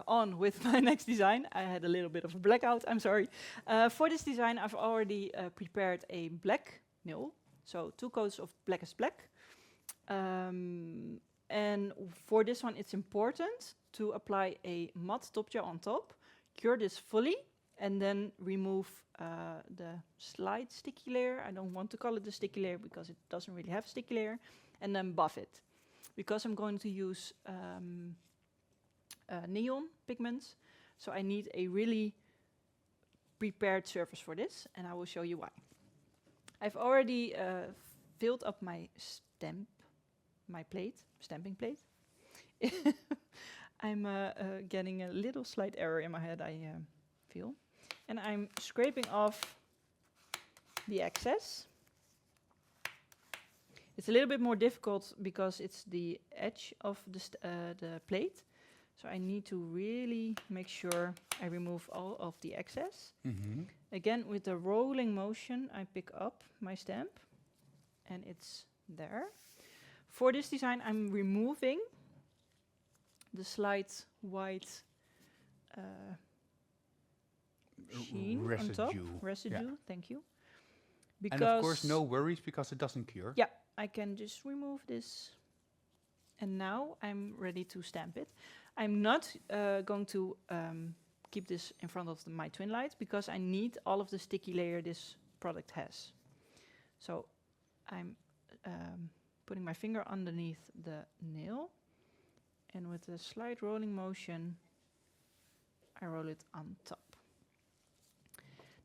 [SPEAKER 2] on with my next design. I had a little bit of a blackout, I'm sorry. For this design, I've already prepared a black nail, so 2 coats of blackest black. And for this one, it's important to apply a matte top gel on top, cure this fully, and then remove the slight sticky layer. I don't want to call it a sticky layer because it doesn't really have a sticky layer, and then buff it. Because I'm going to use neon pigments, so I need a really prepared surface for this, and I will show you why. I've already filled up my stamping plate. I'm getting a little slight error in my head, I feel. And I'm scraping off the excess. It's a little bit more difficult because it's the edge of the plate. So I need to really make sure I remove all of the excess.
[SPEAKER 1] Mm-hmm.
[SPEAKER 2] Again, with the rolling motion, I pick up my stamp and it's there. For this design, I'm removing the slight white sheen on top. Residue,
[SPEAKER 1] Yeah.
[SPEAKER 2] thank you.
[SPEAKER 1] And of course, no worries because it doesn't cure.
[SPEAKER 2] Yeah, I can just remove this. And now I'm ready to stamp it. I'm not going to keep this in front of my twin light because I need all of the sticky layer this product has. So I'm putting my finger underneath the nail, and with a slight rolling motion, I roll it on top.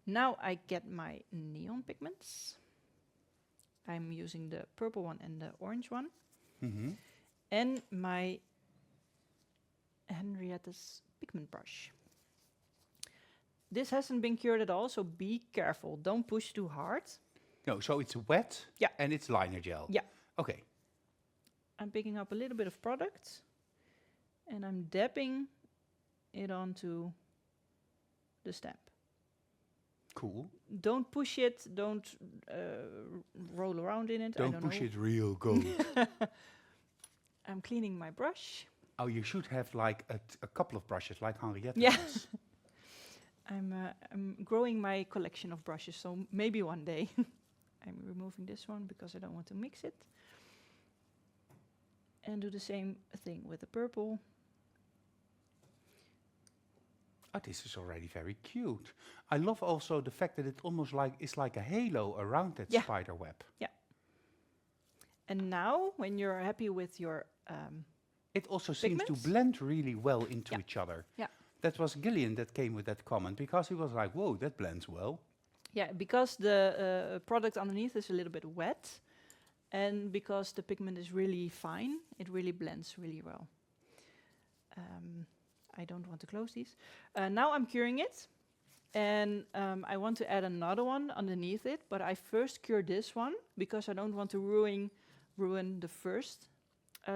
[SPEAKER 2] Now I get my neon pigments. I'm using the purple one and the orange one.
[SPEAKER 1] Mm-hmm.
[SPEAKER 2] And my Henrietta's pigment brush. This hasn't been cured at all, so be careful. Don't push too hard.
[SPEAKER 1] No, so it's wet.
[SPEAKER 2] Yeah.
[SPEAKER 1] And it's liner gel.
[SPEAKER 2] Yeah.
[SPEAKER 1] Okay.
[SPEAKER 2] I'm picking up a little bit of product, and I'm dabbing it onto the stamp.
[SPEAKER 1] Cool.
[SPEAKER 2] Don't push it. Don't roll around in it.
[SPEAKER 1] Don't push it real good.
[SPEAKER 2] I'm cleaning my brush.
[SPEAKER 1] Oh, you should have like a couple of brushes, like Henrietta
[SPEAKER 2] Yeah.
[SPEAKER 1] does.
[SPEAKER 2] I'm growing my collection of brushes, so maybe one day. I'm removing this one because I don't want to mix it. And do the same thing with the purple.
[SPEAKER 1] Oh, this is already very cute. I love also the fact that it almost is like a halo around that spider web.
[SPEAKER 2] Yeah. And now, when you're happy with your
[SPEAKER 1] it also seems to
[SPEAKER 2] pigments?
[SPEAKER 1] blend really well into each other.
[SPEAKER 2] Yeah.
[SPEAKER 1] That was Gillian that came with that comment because he was like, whoa, that blends well.
[SPEAKER 2] Yeah, because the product underneath is a little bit wet, and because the pigment is really fine, it really blends really well. I don't want to close these. Now I'm curing it, and I want to add another one underneath it, but I first cure this one because I don't want to ruin the first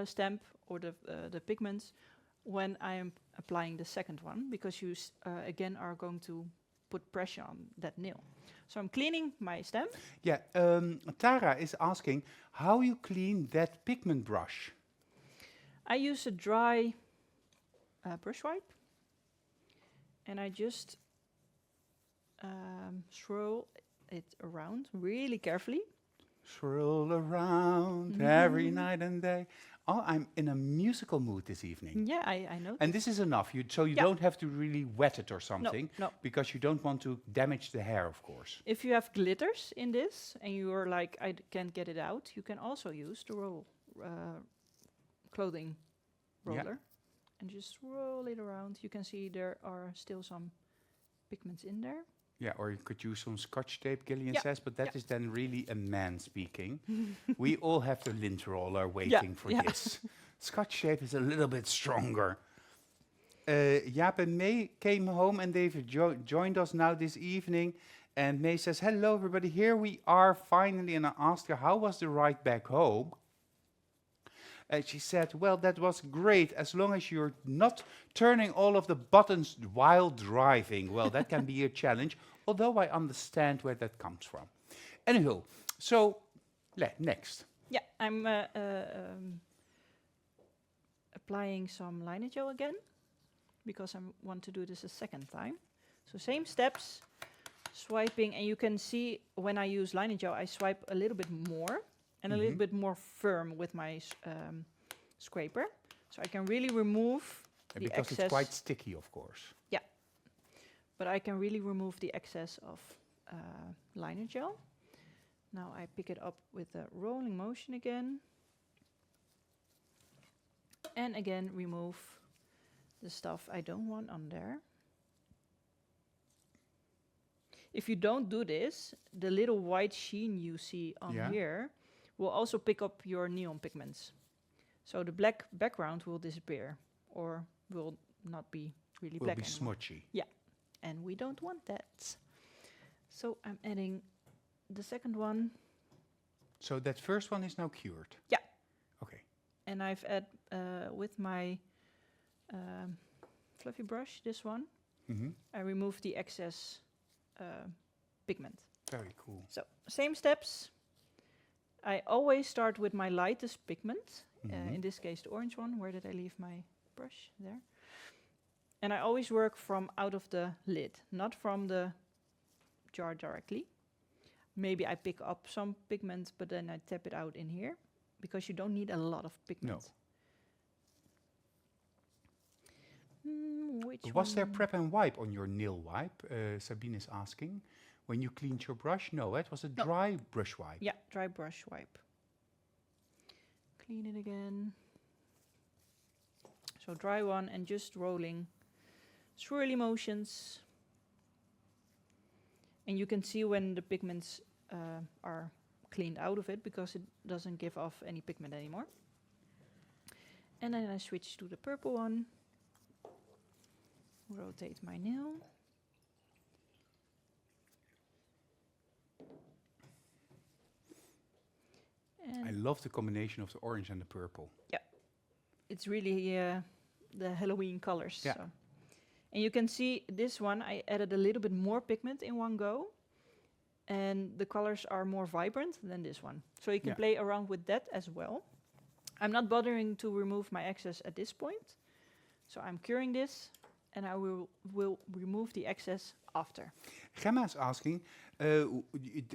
[SPEAKER 2] stamp or the pigments when I am applying the second one, because you again are going to put pressure on that nail. So I'm cleaning my stamp.
[SPEAKER 1] Yeah, Tara is asking how you clean that pigment brush.
[SPEAKER 2] I use a dry brush wipe, and I just swirl it around really carefully.
[SPEAKER 1] Swirl around every night and day. Oh, I'm in a musical mood this evening.
[SPEAKER 2] Yeah, I know.
[SPEAKER 1] And this is enough. You don't have to really wet it or something.
[SPEAKER 2] No.
[SPEAKER 1] Because you don't want to damage the hair, of course.
[SPEAKER 2] If you have glitters in this and you are like, I can't get it out, you can also use the clothing roller and just roll it around. You can see there are still some pigments in there.
[SPEAKER 1] Yeah, or you could use some Scotch tape, Gillian says, but that is then really a man speaking. We all have the lint roller waiting for this. Scotch tape is a little bit stronger. Jaap and May came home and they've joined us now this evening. And May says, hello everybody, here we are finally. And I asked her, how was the ride back home? She said, well, that was great, as long as you're not turning all of the buttons while driving. Well, that can be a challenge, although I understand where that comes from. Anywho, so next.
[SPEAKER 2] Yeah, I'm applying some liner gel again, because I want to do this a second time. So same steps, swiping, and you can see when I use liner gel, I swipe a little bit more. And a little bit more firm with my scraper. So I can really remove the excess.
[SPEAKER 1] Because it's quite sticky, of course.
[SPEAKER 2] Yeah. But I can really remove the excess of liner gel. Now I pick it up with a rolling motion again. And again, remove the stuff I don't want on there. If you don't do this, the little white sheen you see on here will also pick up your neon pigments. So the black background will disappear or will not be really black anymore.
[SPEAKER 1] Will be smudgy.
[SPEAKER 2] Yeah, and we don't want that. So I'm adding the second one.
[SPEAKER 1] So that first one is now cured?
[SPEAKER 2] Yeah.
[SPEAKER 1] Okay.
[SPEAKER 2] And I've added with my fluffy brush, this one, I remove the excess pigment.
[SPEAKER 1] Very cool.
[SPEAKER 2] So same steps. I always start with my lightest pigment,
[SPEAKER 1] Mhm.
[SPEAKER 2] in this case the orange one. Where did I leave my brush? There. And I always work from out of the lid, not from the jar directly. Maybe I pick up some pigment, but then I tap it out in here, because you don't need a lot of pigment. Which
[SPEAKER 1] Was there
[SPEAKER 2] one?
[SPEAKER 1] prep and wipe on your nail wipe? Sabine is asking. When you cleaned your brush? No, it was a
[SPEAKER 2] No.
[SPEAKER 1] dry brush wipe.
[SPEAKER 2] Yeah, dry brush wipe. Clean it again. So dry one and just rolling swirly motions. And you can see when the pigments are cleaned out of it, because it doesn't give off any pigment anymore. And then I switch to the purple one. Rotate my nail. And
[SPEAKER 1] I love the combination of the orange and the purple.
[SPEAKER 2] it's really the Halloween colors.
[SPEAKER 1] Yeah.
[SPEAKER 2] So. And you can see this one, I added a little bit more pigment in one go. And the colors are more vibrant than this one. So you can
[SPEAKER 1] Yeah.
[SPEAKER 2] play around with that as well. I'm not bothering to remove my excess at this point. So I'm curing this, and I will remove the excess after.
[SPEAKER 1] Gemma's asking,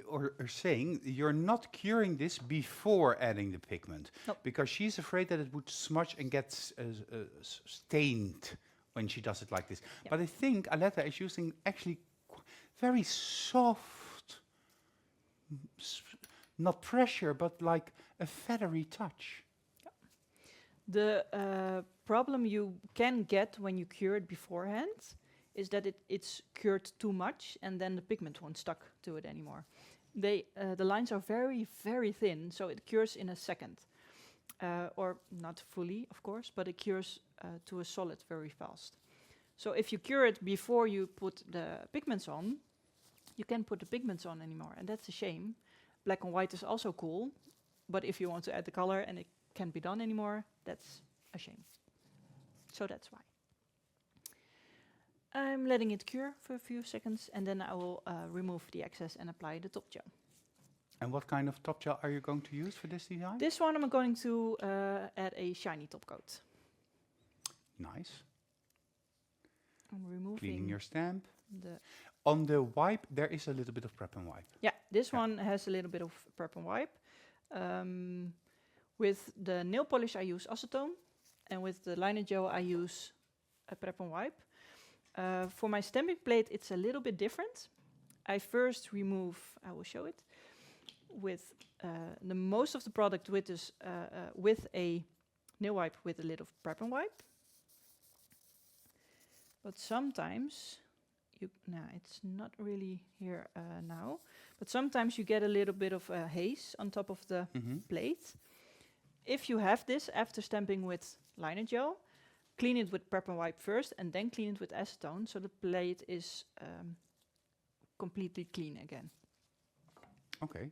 [SPEAKER 1] or saying, you're not curing this before adding the pigment.
[SPEAKER 2] Nope.
[SPEAKER 1] Because she's afraid that it would smudge and get stained when she does it like this.
[SPEAKER 2] Yeah.
[SPEAKER 1] But I think Aletta is using actually very soft, not pressure, but like a feathery touch.
[SPEAKER 2] The problem you can get when you cure it beforehand is that it's cured too much, and then the pigment won't stuck to it anymore. The lines are very, very thin, so it cures in a second. Or not fully, of course, but it cures to a solid very fast. So if you cure it before you put the pigments on, you can't put the pigments on anymore, and that's a shame. Black and white is also cool, but if you want to add the color and it can't be done anymore, that's a shame. So that's why. I'm letting it cure for a few seconds, and then I will remove the excess and apply the top gel.
[SPEAKER 1] And what kind of top gel are you going to use for this design?
[SPEAKER 2] This one I'm going to add a shiny top coat.
[SPEAKER 1] Nice.
[SPEAKER 2] I'm removing
[SPEAKER 1] Cleaning your stamp.
[SPEAKER 2] the...
[SPEAKER 1] On the wipe, there is a little bit of prep and wipe.
[SPEAKER 2] Yeah, this
[SPEAKER 1] Yeah.
[SPEAKER 2] one has a little bit of prep and wipe. With the nail polish I use acetone, and with the liner gel I use a prep and wipe. For my stamping plate, it's a little bit different. I first remove, I will show it, with the most of the product with this, with a nail wipe with a little prep and wipe. But sometimes it's not really here now, but sometimes you get a little bit of haze on top of the plate. If you have this after stamping with liner gel, clean it with prep and wipe first, and then clean it with acetone, so the plate is completely clean again.
[SPEAKER 1] Okay.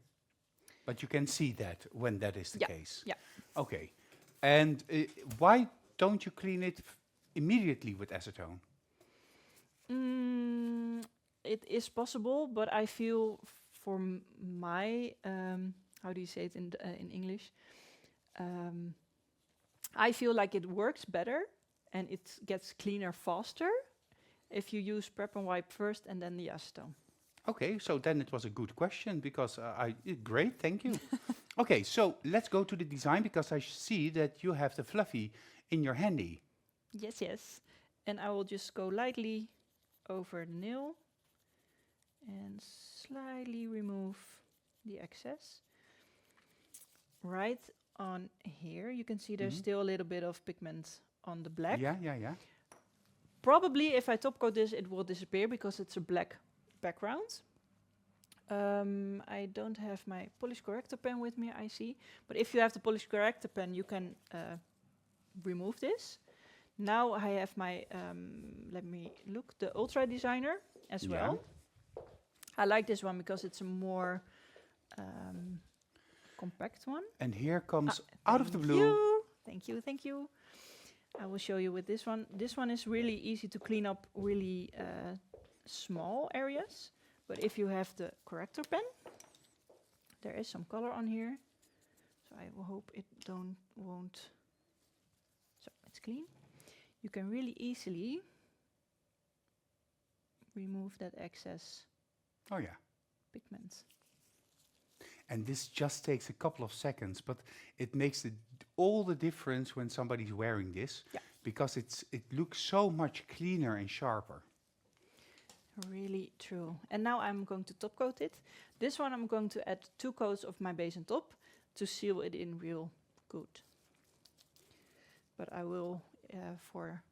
[SPEAKER 1] But you can see that when that is the
[SPEAKER 2] Yeah,
[SPEAKER 1] case.
[SPEAKER 2] yeah.
[SPEAKER 1] Okay. And why don't you clean it immediately with acetone?
[SPEAKER 2] It is possible, but I feel for my, how do you say it in English? I feel like it works better and it gets cleaner faster if you use prep and wipe first and then the acetone.
[SPEAKER 1] Okay, so then it was a good question because great, thank you. Okay, so let's go to the design because I see that you have the fluffy in your handy.
[SPEAKER 2] Yes, yes. And I will just go lightly over the nail and slightly remove the excess. Right on here, you can see there's still a little bit of pigment on the black.
[SPEAKER 1] Yeah.
[SPEAKER 2] Probably if I top coat this, it will disappear because it's a black background. I don't have my polish corrector pen with me, I see. But if you have the polish corrector pen, you can remove this. Now I have my, let me look, the Ultra Designer as well. I like this one because it's a more compact one.
[SPEAKER 1] And here comes out of the blue.
[SPEAKER 2] Thank you, thank you. I will show you with this one. This one is really easy to clean up really small areas. But if you have the corrector pen, there is some color on here. I hope it won't. So it's clean. You can really easily remove that excess
[SPEAKER 1] Oh yeah.
[SPEAKER 2] pigment.
[SPEAKER 1] And this just takes a couple of seconds, but it makes all the difference when somebody's wearing this,
[SPEAKER 2] Yeah.
[SPEAKER 1] because it looks so much cleaner and sharper.
[SPEAKER 2] Really true. And now I'm going to top coat it. This one I'm going to add 2 coats of my base and top to seal it in real good. But I will, for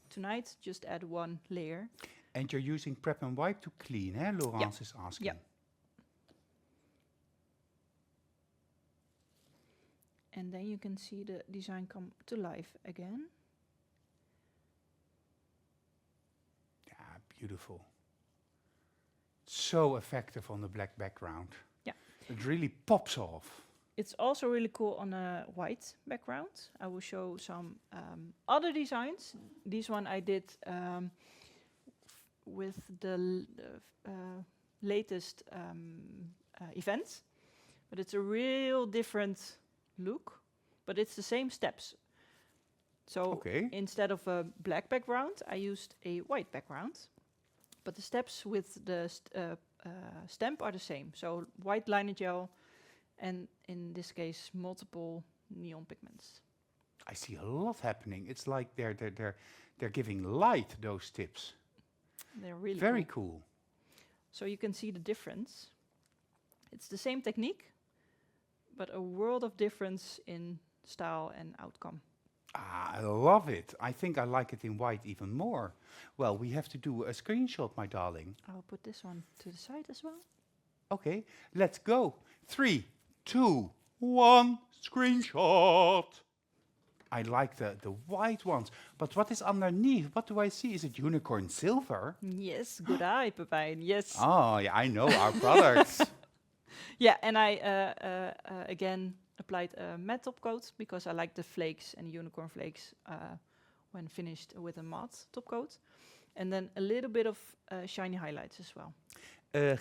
[SPEAKER 2] tonight, just add 1 layer.
[SPEAKER 1] And you're using prep and wipe to clean, eh? Laurence is asking.
[SPEAKER 2] Yeah. And then you can see the design come to life again.
[SPEAKER 1] Yeah, beautiful. So effective on the black background.
[SPEAKER 2] Yeah.
[SPEAKER 1] It really pops off.
[SPEAKER 2] It's also really cool on a white background. I will show some other designs. This one I did with the latest events, but it's a real different look, but it's the same steps. So
[SPEAKER 1] Okay.
[SPEAKER 2] instead of a black background, I used a white background, but the steps with the stamp are the same. So white liner gel, and in this case, multiple neon pigments.
[SPEAKER 1] I see a lot happening. It's like they're giving light, those tips.
[SPEAKER 2] They're really
[SPEAKER 1] Very
[SPEAKER 2] cool.
[SPEAKER 1] cool.
[SPEAKER 2] So you can see the difference. It's the same technique, but a world of difference in style and outcome.
[SPEAKER 1] Ah, I love it. I think I like it in white even more. Well, we have to do a screenshot, my darling.
[SPEAKER 2] I'll put this one to the side as well.
[SPEAKER 1] Okay, let's go. 3, 2, 1, screenshot. I like the white ones. But what is underneath? What do I see? Is it unicorn silver?
[SPEAKER 2] Yes, good eye, Pepijn. Yes.
[SPEAKER 1] Oh, yeah, I know our products.
[SPEAKER 2] Yeah, and I again applied a matte top coat because I like the flakes and unicorn flakes when finished with a matte top coat. And then a little bit of shiny highlights as well.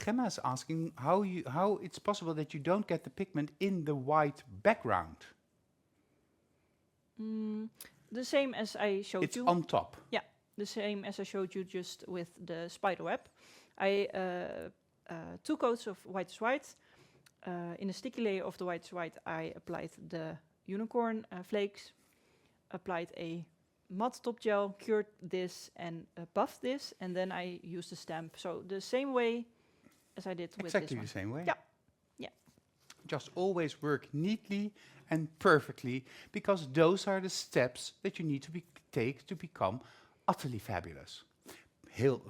[SPEAKER 1] Gemma is asking how it's possible that you don't get the pigment in the white background.
[SPEAKER 2] The same as I showed
[SPEAKER 1] It's
[SPEAKER 2] you.
[SPEAKER 1] on top.
[SPEAKER 2] Yeah, the same as I showed you just with the spider web. I 2 coats of white is white. In a sticky layer of the white is white, I applied the unicorn flakes, applied a matte top gel, cured this and buffed this, and then I used the stamp. So the same way as I did with this
[SPEAKER 1] Exactly
[SPEAKER 2] one.
[SPEAKER 1] the same way.
[SPEAKER 2] Yeah, yeah.
[SPEAKER 1] Just always work neatly and perfectly, because those are the steps that you need to take to become utterly fabulous.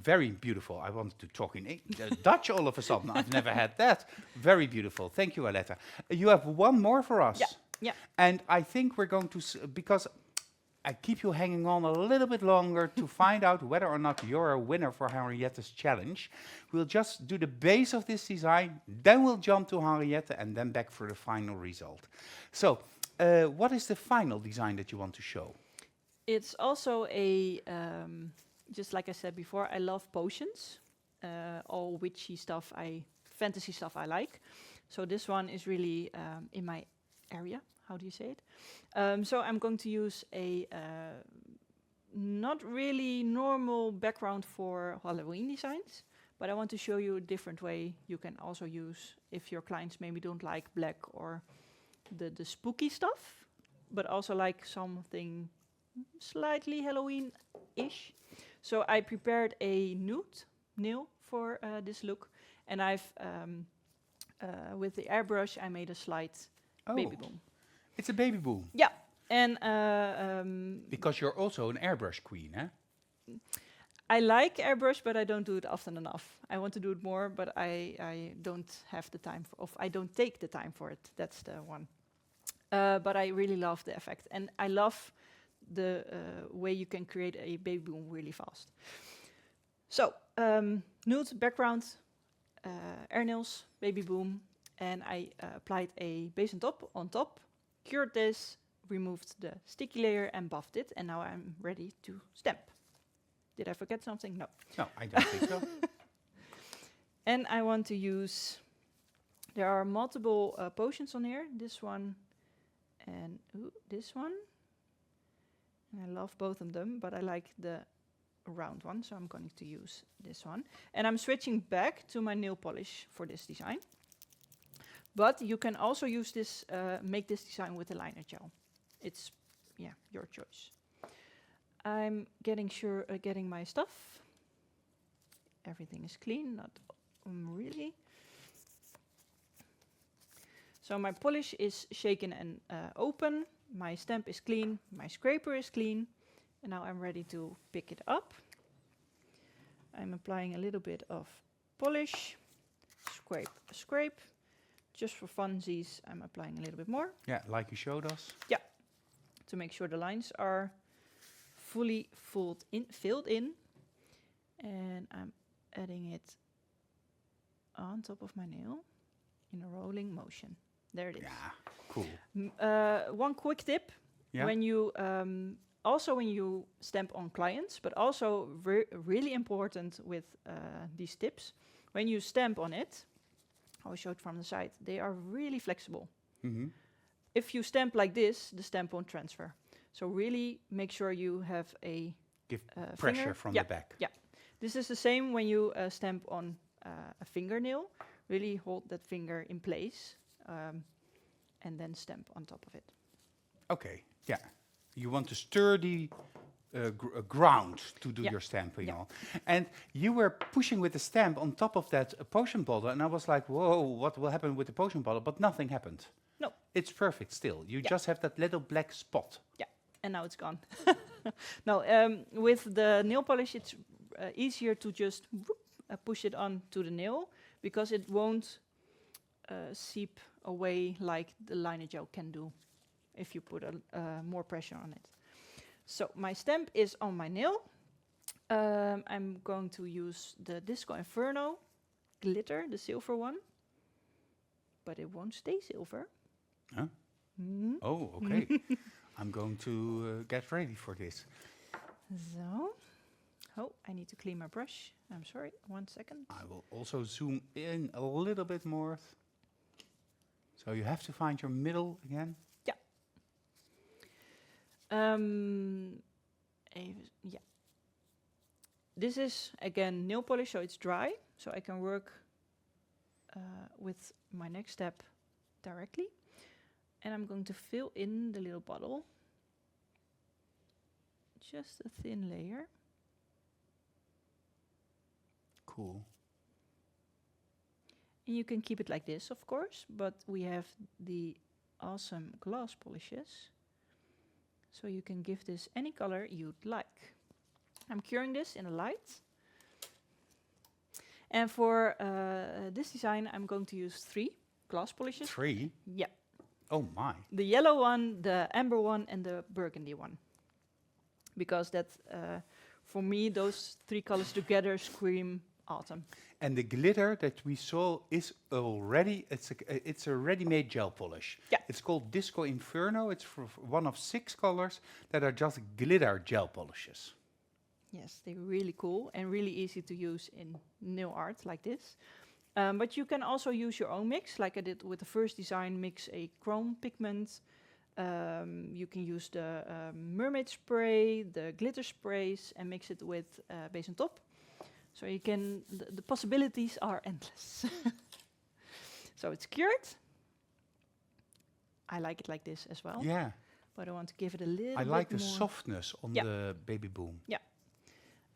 [SPEAKER 1] Very beautiful. I wanted to talk in Dutch all of a sudden. I've never had that. Very beautiful. Thank you, Aletta. You have one more for us.
[SPEAKER 2] Yeah, yeah.
[SPEAKER 1] And I think we're going to, because I keep you hanging on a little bit longer to find out whether or not you're a winner for Henriette's challenge. We'll just do the base of this design, then we'll jump to Henriette and then back for the final result. So, what is the final design that you want to show?
[SPEAKER 2] It's also a, just like I said before, I love potions. All witchy stuff, fantasy stuff I like. So this one is really in my area. How do you say it? So I'm going to use a not really normal background for Halloween designs, but I want to show you a different way you can also use if your clients maybe don't like black or the spooky stuff, but also like something slightly Halloween-ish. So I prepared a nude nail for this look, and I've with the airbrush I made a slight baby boom.
[SPEAKER 1] It's a baby boom.
[SPEAKER 2] Yeah, and
[SPEAKER 1] because you're also an airbrush queen, eh?
[SPEAKER 2] I like airbrush, but I don't do it often enough. I want to do it more, but I don't have the time I don't take the time for it. That's the one. But I really love the effect, and I love the way you can create a baby boom really fast. So nude background, air nails, baby boom, and I applied a base and top on top. Cured this, removed the sticky layer and buffed it, and now I'm ready to stamp. Did I forget something? No.
[SPEAKER 1] No, I don't think so.
[SPEAKER 2] And I want to use, there are multiple potions on here. This one and this one. And I love both of them, but I like the round one, so I'm going to use this one. And I'm switching back to my nail polish for this design. But you can also use this, make this design with a liner gel. It's, your choice. I'm getting my stuff. Everything is clean, not really. So my polish is shaken and open. My stamp is clean. My scraper is clean. And now I'm ready to pick it up. I'm applying a little bit of polish. Scrape, scrape. Just for funsies, I'm applying a little bit more.
[SPEAKER 1] Yeah, like you showed us.
[SPEAKER 2] Yeah, to make sure the lines are fully filled in. And I'm adding it on top of my nail in a rolling motion. There it is.
[SPEAKER 1] Yeah, cool.
[SPEAKER 2] One quick tip: when you when you stamp on clients, but also really important with these tips, when you stamp on it, I'll show it from the side. They are really flexible.
[SPEAKER 1] Mm-hmm.
[SPEAKER 2] If you stamp like this, the stamp won't transfer. So really make sure you have a
[SPEAKER 1] Give pressure
[SPEAKER 2] finger.
[SPEAKER 1] from the back.
[SPEAKER 2] Yeah, this is the same when you stamp on a fingernail. Really hold that finger in place and then stamp on top of it.
[SPEAKER 1] Okay, yeah. You want to stir the ground to do your stamping on. And you were pushing with the stamp on top of that potion bottle, and I was like, whoa, what will happen with the potion bottle? But nothing happened.
[SPEAKER 2] No.
[SPEAKER 1] It's perfect still. You just have that little black spot.
[SPEAKER 2] Yeah, and now it's gone. No, with the nail polish, it's easier to just push it onto the nail because it won't seep away like the liner gel can do if you put more pressure on it. So my stamp is on my nail. I'm going to use the Disco Inferno glitter, the silver one, but it won't stay silver.
[SPEAKER 1] Huh?
[SPEAKER 2] Mm.
[SPEAKER 1] Oh, okay. I'm going to get ready for this.
[SPEAKER 2] So, I need to clean my brush. I'm sorry, 1 second.
[SPEAKER 1] I will also zoom in a little bit more. So you have to find your middle again.
[SPEAKER 2] Yeah. This is, again, nail polish, so it's dry. So I can work with my next step directly. And I'm going to fill in the little bottle. Just a thin layer.
[SPEAKER 1] Cool.
[SPEAKER 2] And you can keep it like this, of course, but we have the awesome glass polishes. So you can give this any color you'd like. I'm curing this in a light. And for this design, I'm going to use 3 glass polishes.
[SPEAKER 1] 3?
[SPEAKER 2] Yeah.
[SPEAKER 1] Oh my.
[SPEAKER 2] The yellow one, the amber one, and the burgundy one. Because that, for me, those 3 colors together scream autumn.
[SPEAKER 1] And the glitter that we saw is already, it's a ready-made gel polish.
[SPEAKER 2] Yeah.
[SPEAKER 1] It's called Disco Inferno. It's one of 6 colors that are just glitter gel polishes.
[SPEAKER 2] Yes, they're really cool and really easy to use in nail art like this. But you can also use your own mix, like I did with the first design, mix a chrome pigment. You can use the mermaid spray, the glitter sprays, and mix it with base and top. So you can, the possibilities are endless. So it's cured. I like it like this as well.
[SPEAKER 1] Yeah.
[SPEAKER 2] But I want to give it a little bit more.
[SPEAKER 1] I like the softness on the baby boom.
[SPEAKER 2] Yeah.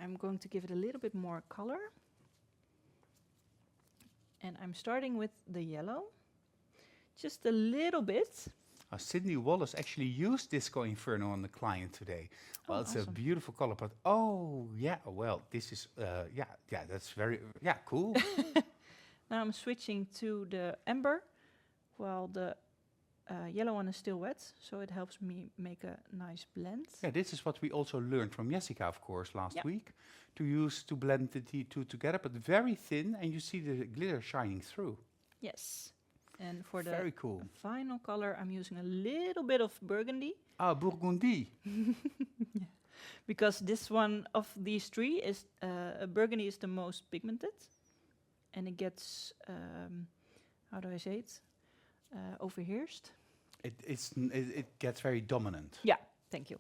[SPEAKER 2] I'm going to give it a little bit more color. And I'm starting with the yellow. Just a little bit.
[SPEAKER 1] Sydney Wallace actually used Disco Inferno on the client today. Well, it's
[SPEAKER 2] awesome.
[SPEAKER 1] a beautiful color, but well, this is, that's very, cool.
[SPEAKER 2] Now I'm switching to the amber, while the yellow one is still wet, so it helps me make a nice blend.
[SPEAKER 1] Yeah, this is what we also learned from Jessica, of course, last week, to blend the two together, but very thin, and you see the glitter shining through.
[SPEAKER 2] Yes. And for the
[SPEAKER 1] very cool
[SPEAKER 2] final color, I'm using a little bit of burgundy.
[SPEAKER 1] Ah, burgundy.
[SPEAKER 2] Because this one of these 3 is, burgundy is the most pigmented. And it gets, how do I say it? Overhearsed.
[SPEAKER 1] It gets very dominant.
[SPEAKER 2] Yeah, thank you.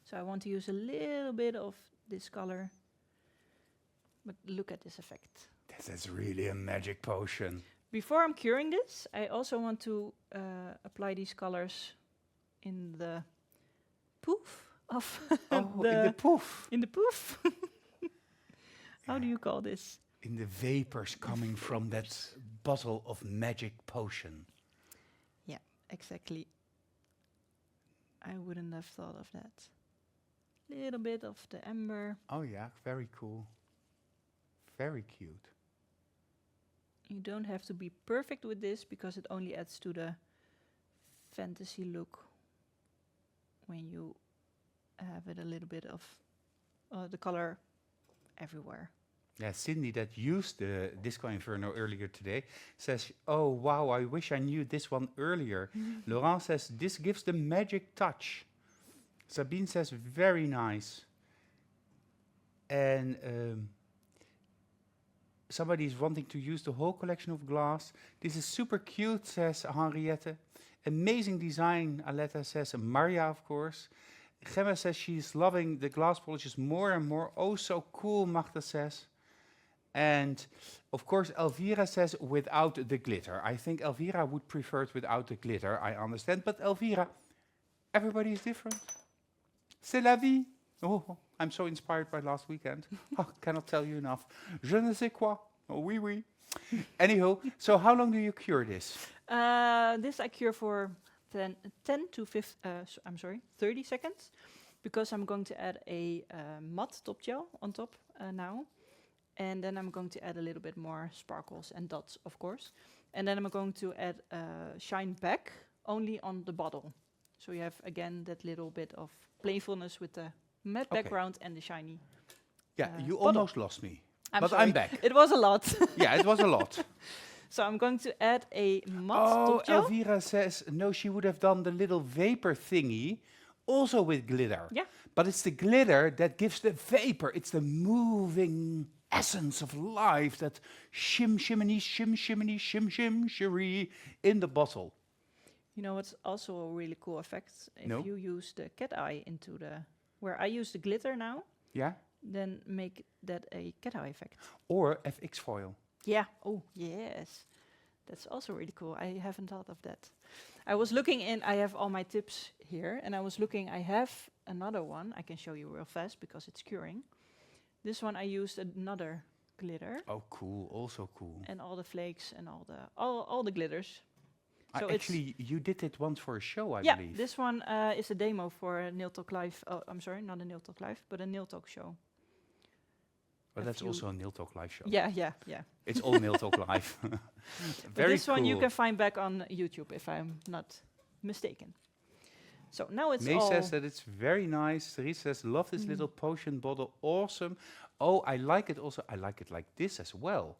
[SPEAKER 2] So I want to use a little bit of this color, but look at this effect.
[SPEAKER 1] This is really a magic potion.
[SPEAKER 2] Before I'm curing this, I also want to apply these colors in the poof of
[SPEAKER 1] In the poof.
[SPEAKER 2] in the poof. How do you call this?
[SPEAKER 1] In the vapors coming from that bottle of magic potion.
[SPEAKER 2] Yeah, exactly. I wouldn't have thought of that. Little bit of the amber.
[SPEAKER 1] Oh yeah, very cool. Very cute.
[SPEAKER 2] You don't have to be perfect with this because it only adds to the fantasy look when you have it a little bit of the color everywhere.
[SPEAKER 1] Yeah, Cindy, that used the Disco Inferno earlier today, says, "Oh wow, I wish I knew this one earlier." Laurent says, "This gives the magic touch." Sabine says, "Very nice." And somebody's wanting to use the whole collection of glass. This is super cute, says Henriette. Amazing design, Aletta says. And Maria, of course. Gemma says she's loving the glass polishes more and more. Oh, so cool, Magda says. And, of course, Elvira says without the glitter. I think Elvira would prefer it without the glitter, I understand. But Elvira, everybody is different. C'est la vie. Oh, I'm so inspired by last weekend. Oh, cannot tell you enough. Je ne sais quoi. Oh, oui, oui. Anyhow, so how long do you cure this?
[SPEAKER 2] This I cure for 10 to 30 seconds, because I'm going to add a matte top gel on top now. And then I'm going to add a little bit more sparkles and dots, of course. And then I'm going to add shine back only on the bottle. So you have, again, that little bit of playfulness with the matte background and the shiny.
[SPEAKER 1] Yeah, you
[SPEAKER 2] bottle.
[SPEAKER 1] almost lost me.
[SPEAKER 2] I'm
[SPEAKER 1] but
[SPEAKER 2] sorry.
[SPEAKER 1] I'm back.
[SPEAKER 2] It was a lot.
[SPEAKER 1] Yeah, it was a lot.
[SPEAKER 2] So I'm going to add a matte
[SPEAKER 1] Oh,
[SPEAKER 2] top gel.
[SPEAKER 1] Elvira says, no, she would have done the little vapor thingy also with glitter.
[SPEAKER 2] Yeah.
[SPEAKER 1] But it's the glitter that gives the vapor. It's the moving essence of life, that shim, shiminy, shim, shiminy, shim, shim, shiri in the bottle.
[SPEAKER 2] You know what's also a really cool effect? If
[SPEAKER 1] No.
[SPEAKER 2] you use the cat eye into the... Where I use the glitter now,
[SPEAKER 1] Yeah?
[SPEAKER 2] then make that a cat eye effect.
[SPEAKER 1] Or FX foil.
[SPEAKER 2] Yeah. Oh, yes. That's also really cool. I haven't thought of that. I was looking I have all my tips here, and I was looking, I have another one. I can show you real fast because it's curing. This one I used another glitter.
[SPEAKER 1] Oh, cool. Also cool.
[SPEAKER 2] And all the flakes and all the glitters. So
[SPEAKER 1] actually, you did it once for a show, I believe.
[SPEAKER 2] Yeah, this one is a demo for a Nail Talk Live. Oh, I'm sorry, not a Nail Talk Live, but a Nail Talk show.
[SPEAKER 1] But that's also a Nail Talk Live show.
[SPEAKER 2] Yeah.
[SPEAKER 1] It's all Nail Talk Live.
[SPEAKER 2] But this one you can find back on YouTube, if I'm not mistaken. So now it's
[SPEAKER 1] May
[SPEAKER 2] all...
[SPEAKER 1] says that it's very nice. Therese says, love this little potion bottle. Awesome. Oh, I like it also. I like it like this as well.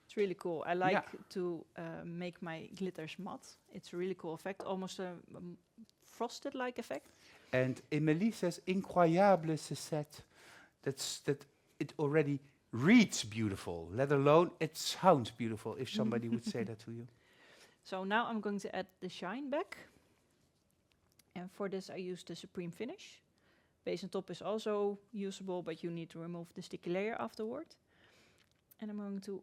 [SPEAKER 2] It's really cool. I like to make my glitters matte. It's a really cool effect, almost a frosted-like effect.
[SPEAKER 1] And Emily says, incroyable ce set. That it already reads beautiful, let alone it sounds beautiful, if somebody would say that to you.
[SPEAKER 2] So now I'm going to add the shine back. And for this I use the Supreme Finish. Base and top is also usable, but you need to remove the sticky layer afterward. And I'm going to...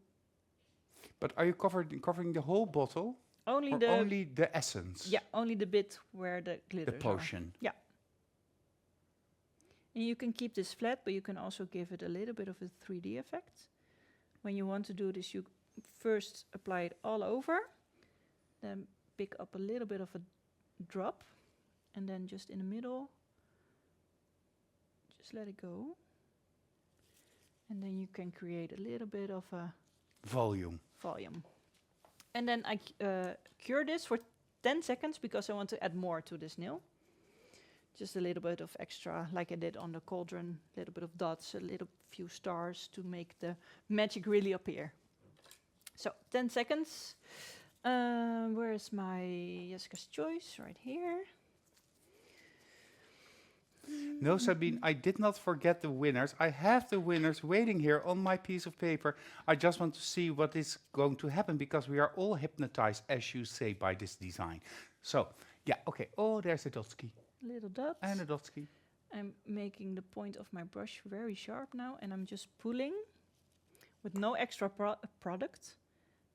[SPEAKER 1] But are you covering the whole bottle?
[SPEAKER 2] Only
[SPEAKER 1] the essence?
[SPEAKER 2] Yeah, only the bit where the glitters
[SPEAKER 1] The potion.
[SPEAKER 2] Yeah. And you can keep this flat, but you can also give it a little bit of a 3D effect. When you want to do this, you first apply it all over, then pick up a little bit of a drop, and then just in the middle, just let it go. And then you can create a little bit of a
[SPEAKER 1] volume.
[SPEAKER 2] And then I cure this for 10 seconds because I want to add more to this nail. Just a little bit of extra, like I did on the cauldron, a little bit of dots, a little few stars to make the magic really appear. So 10 seconds. Where is my Jessica's Choice? Right here.
[SPEAKER 1] No, Sabine, I did not forget the winners. I have the winners waiting here on my piece of paper. I just want to see what is going to happen because we are all hypnotized, as you say, by this design. So, yeah, okay. Oh, there's a Dotsky.
[SPEAKER 2] Little dots.
[SPEAKER 1] And a Dotsky.
[SPEAKER 2] I'm making the point of my brush very sharp now, and I'm just pulling with no extra product,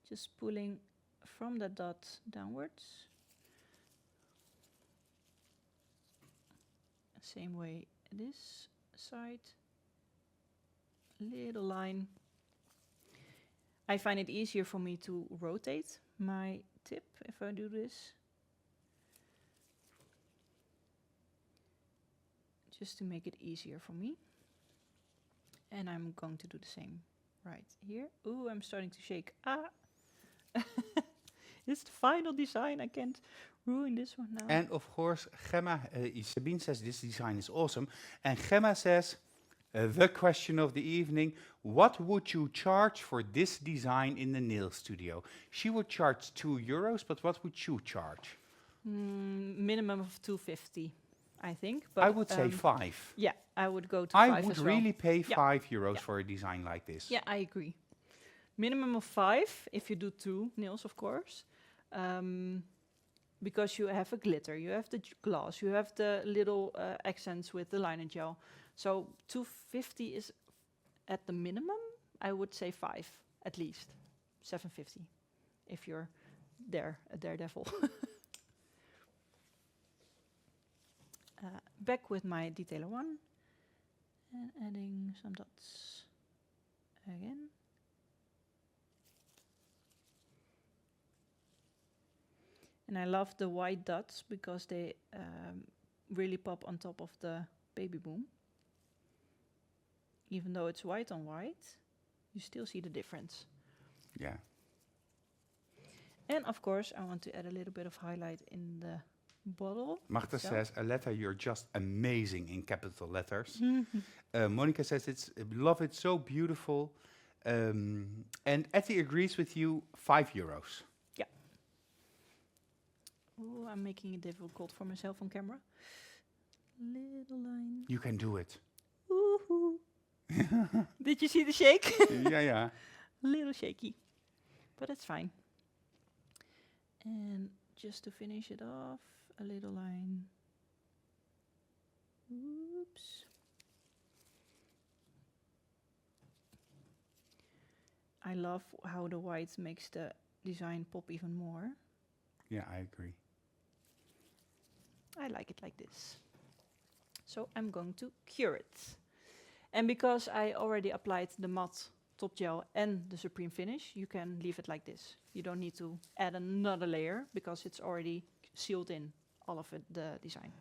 [SPEAKER 2] just pulling from the dot downwards. Same way this side. Little line. I find it easier for me to rotate my tip if I do this. Just to make it easier for me. And I'm going to do the same right here. Ooh, I'm starting to shake. Ah! It's the final design. I can't ruin this one now.
[SPEAKER 1] And of course, Gemma, Sabine says this design is awesome. And Gemma says, the question of the evening, what would you charge for this design in the nail studio? She would charge €2, but what would you charge?
[SPEAKER 2] Minimum of 250, I think. But
[SPEAKER 1] I would say 5.
[SPEAKER 2] Yeah, I would go to 5
[SPEAKER 1] I would
[SPEAKER 2] as well.
[SPEAKER 1] really pay €5
[SPEAKER 2] Yeah.
[SPEAKER 1] for a design like this.
[SPEAKER 2] Yeah, I agree. Minimum of 5 if you do 2 nails, of course. Because you have a glitter, you have the gloss, you have the little accents with the liner gel. So 250 is at the minimum. I would say 5 at least. 750 if you're there, a daredevil. Back with my detailer 1 and adding some dots again. And I love the white dots because they really pop on top of the baby boom. Even though it's white on white, you still see the difference.
[SPEAKER 1] Yeah.
[SPEAKER 2] And of course, I want to add a little bit of highlight in the bottle.
[SPEAKER 1] Marta
[SPEAKER 2] itself.
[SPEAKER 1] says, Aletta, you're just amazing in capital letters. Monica says, love it, so beautiful. And Etty agrees with you, €5.
[SPEAKER 2] Oh, I'm making it difficult for myself on camera. Little line.
[SPEAKER 1] You can do it.
[SPEAKER 2] Woohoo! Did you see the shake?
[SPEAKER 1] Yeah.
[SPEAKER 2] A little shaky, but it's fine. And just to finish it off, a little line. Oops. I love how the white makes the design pop even more.
[SPEAKER 1] Yeah, I agree.
[SPEAKER 2] I like it like this. So I'm going to cure it. And because I already applied the matte top gel and the supreme finish, you can leave it like this. You don't need to add another layer because it's already sealed in all of it, the design.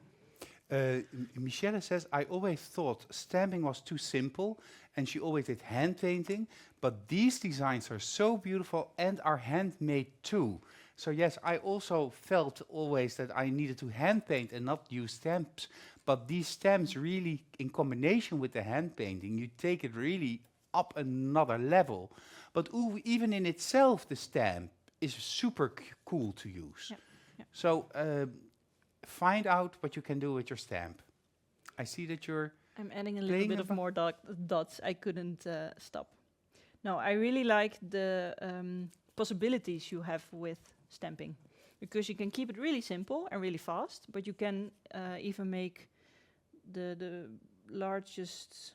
[SPEAKER 1] Michelle says, I always thought stamping was too simple and she always did hand painting, but these designs are so beautiful and are handmade too. So yes, I also felt always that I needed to hand paint and not use stamps, but these stamps really, in combination with the hand painting, you take it really up another level. But even in itself, the stamp is super cool to use.
[SPEAKER 2] Yeah.
[SPEAKER 1] So find out what you can do with your stamp. I see that you're
[SPEAKER 2] I'm adding a little bit of more dots. I couldn't stop. No, I really like the possibilities you have with stamping, because you can keep it really simple and really fast, but you can even make the largest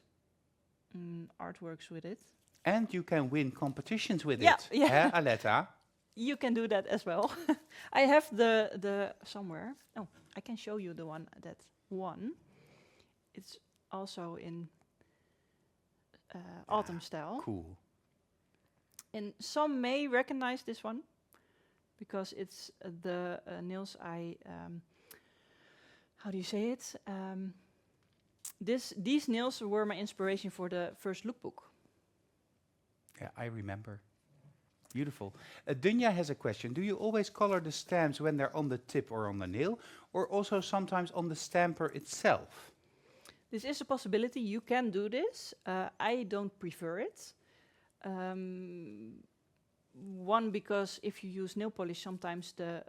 [SPEAKER 2] artworks with it.
[SPEAKER 1] And you can win competitions with
[SPEAKER 2] Yeah,
[SPEAKER 1] it.
[SPEAKER 2] yeah.
[SPEAKER 1] Aletta?
[SPEAKER 2] You can do that as well. I have the somewhere. Oh, I can show you the one that won. It's also in autumn style.
[SPEAKER 1] Cool.
[SPEAKER 2] And some may recognize this one because it's the nails I, how do you say it? These nails were my inspiration for the first lookbook.
[SPEAKER 1] Yeah, I remember. Beautiful. Dunya has a question. Do you always color the stamps when they're on the tip or on the nail, or also sometimes on the stamper itself?
[SPEAKER 2] This is a possibility. You can do this. I don't prefer it. One, because if you use nail polish, sometimes the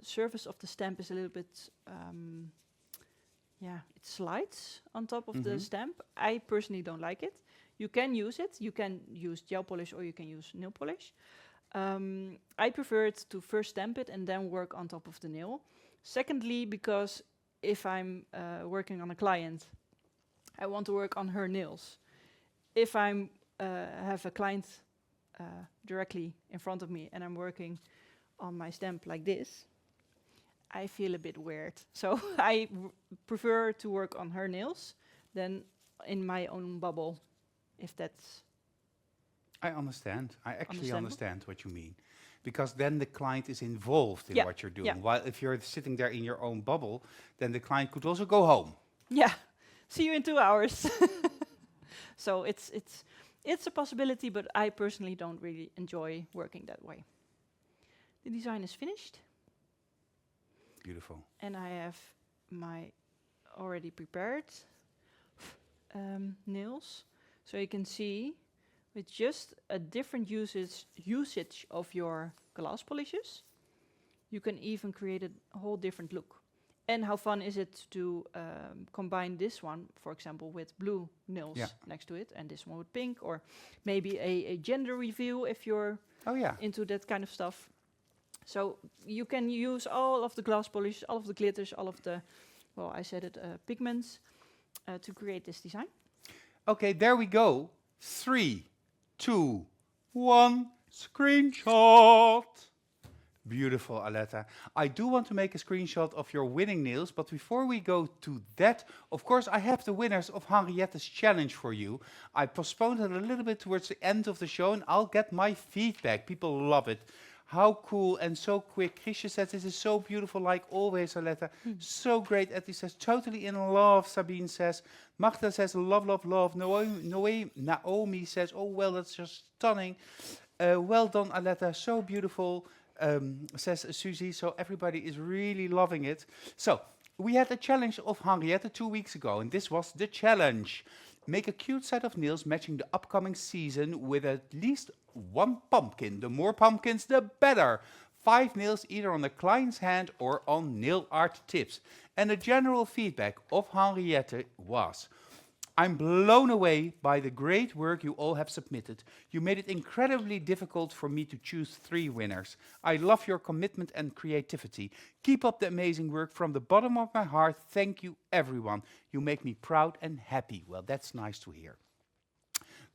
[SPEAKER 2] surface of the stamp is a little bit it slides on top of the stamp. I personally don't like it. You can use it. You can use gel polish or you can use nail polish. I prefer it to first stamp it and then work on top of the nail. Secondly, because if I'm working on a client, I want to work on her nails. If I'm have a client directly in front of me and I'm working on my stamp like this, I feel a bit weird. So I prefer to work on her nails than in my own bubble, if that's
[SPEAKER 1] I understand. I actually
[SPEAKER 2] understandable.
[SPEAKER 1] understand what you mean. Because then the client is involved in
[SPEAKER 2] Yeah,
[SPEAKER 1] what you're doing.
[SPEAKER 2] yeah.
[SPEAKER 1] While if you're sitting there in your own bubble, then the client could also go home.
[SPEAKER 2] Yeah, see you in 2 hours. So it's a possibility, but I personally don't really enjoy working that way. The design is finished,
[SPEAKER 1] Beautiful.
[SPEAKER 2] and I have my already prepared nails. So you can see with just a different usage of your glass polishes, you can even create a whole different look. And how fun is it to combine this one, for example, with blue nails next to it, and this one with pink, or maybe a gender reveal if you're
[SPEAKER 1] Oh yeah.
[SPEAKER 2] into that kind of stuff. So you can use all of the glass polish, all of the glitters, all of the, well, I said it, pigments, to create this design.
[SPEAKER 1] Okay, there we go. 3, 2, 1, screenshot. Beautiful, Aletta. I do want to make a screenshot of your winning nails, but before we go to that, of course, I have the winners of Henriette's challenge for you. I postponed it a little bit towards the end of the show, and I'll get my feedback. People love it. How cool and so quick. Chrisje says, this is so beautiful, like always, Aletta. So great. Etty says, totally in love, Sabine says. Magda says, love, love, love. Naomi says, oh, well, that's just stunning. Well done, Aletta. So beautiful, says Susie. So everybody is really loving it. So we had a challenge of Henriette 2 weeks ago, and this was the challenge. Make a cute set of nails matching the upcoming season with at least one pumpkin. The more pumpkins, the better. 5 nails either on the client's hand or on nail art tips. And the general feedback of Henriette was, I'm blown away by the great work you all have submitted. You made it incredibly difficult for me to choose 3 winners. I love your commitment and creativity. Keep up the amazing work from the bottom of my heart. Thank you, everyone. You make me proud and happy. Well, that's nice to hear.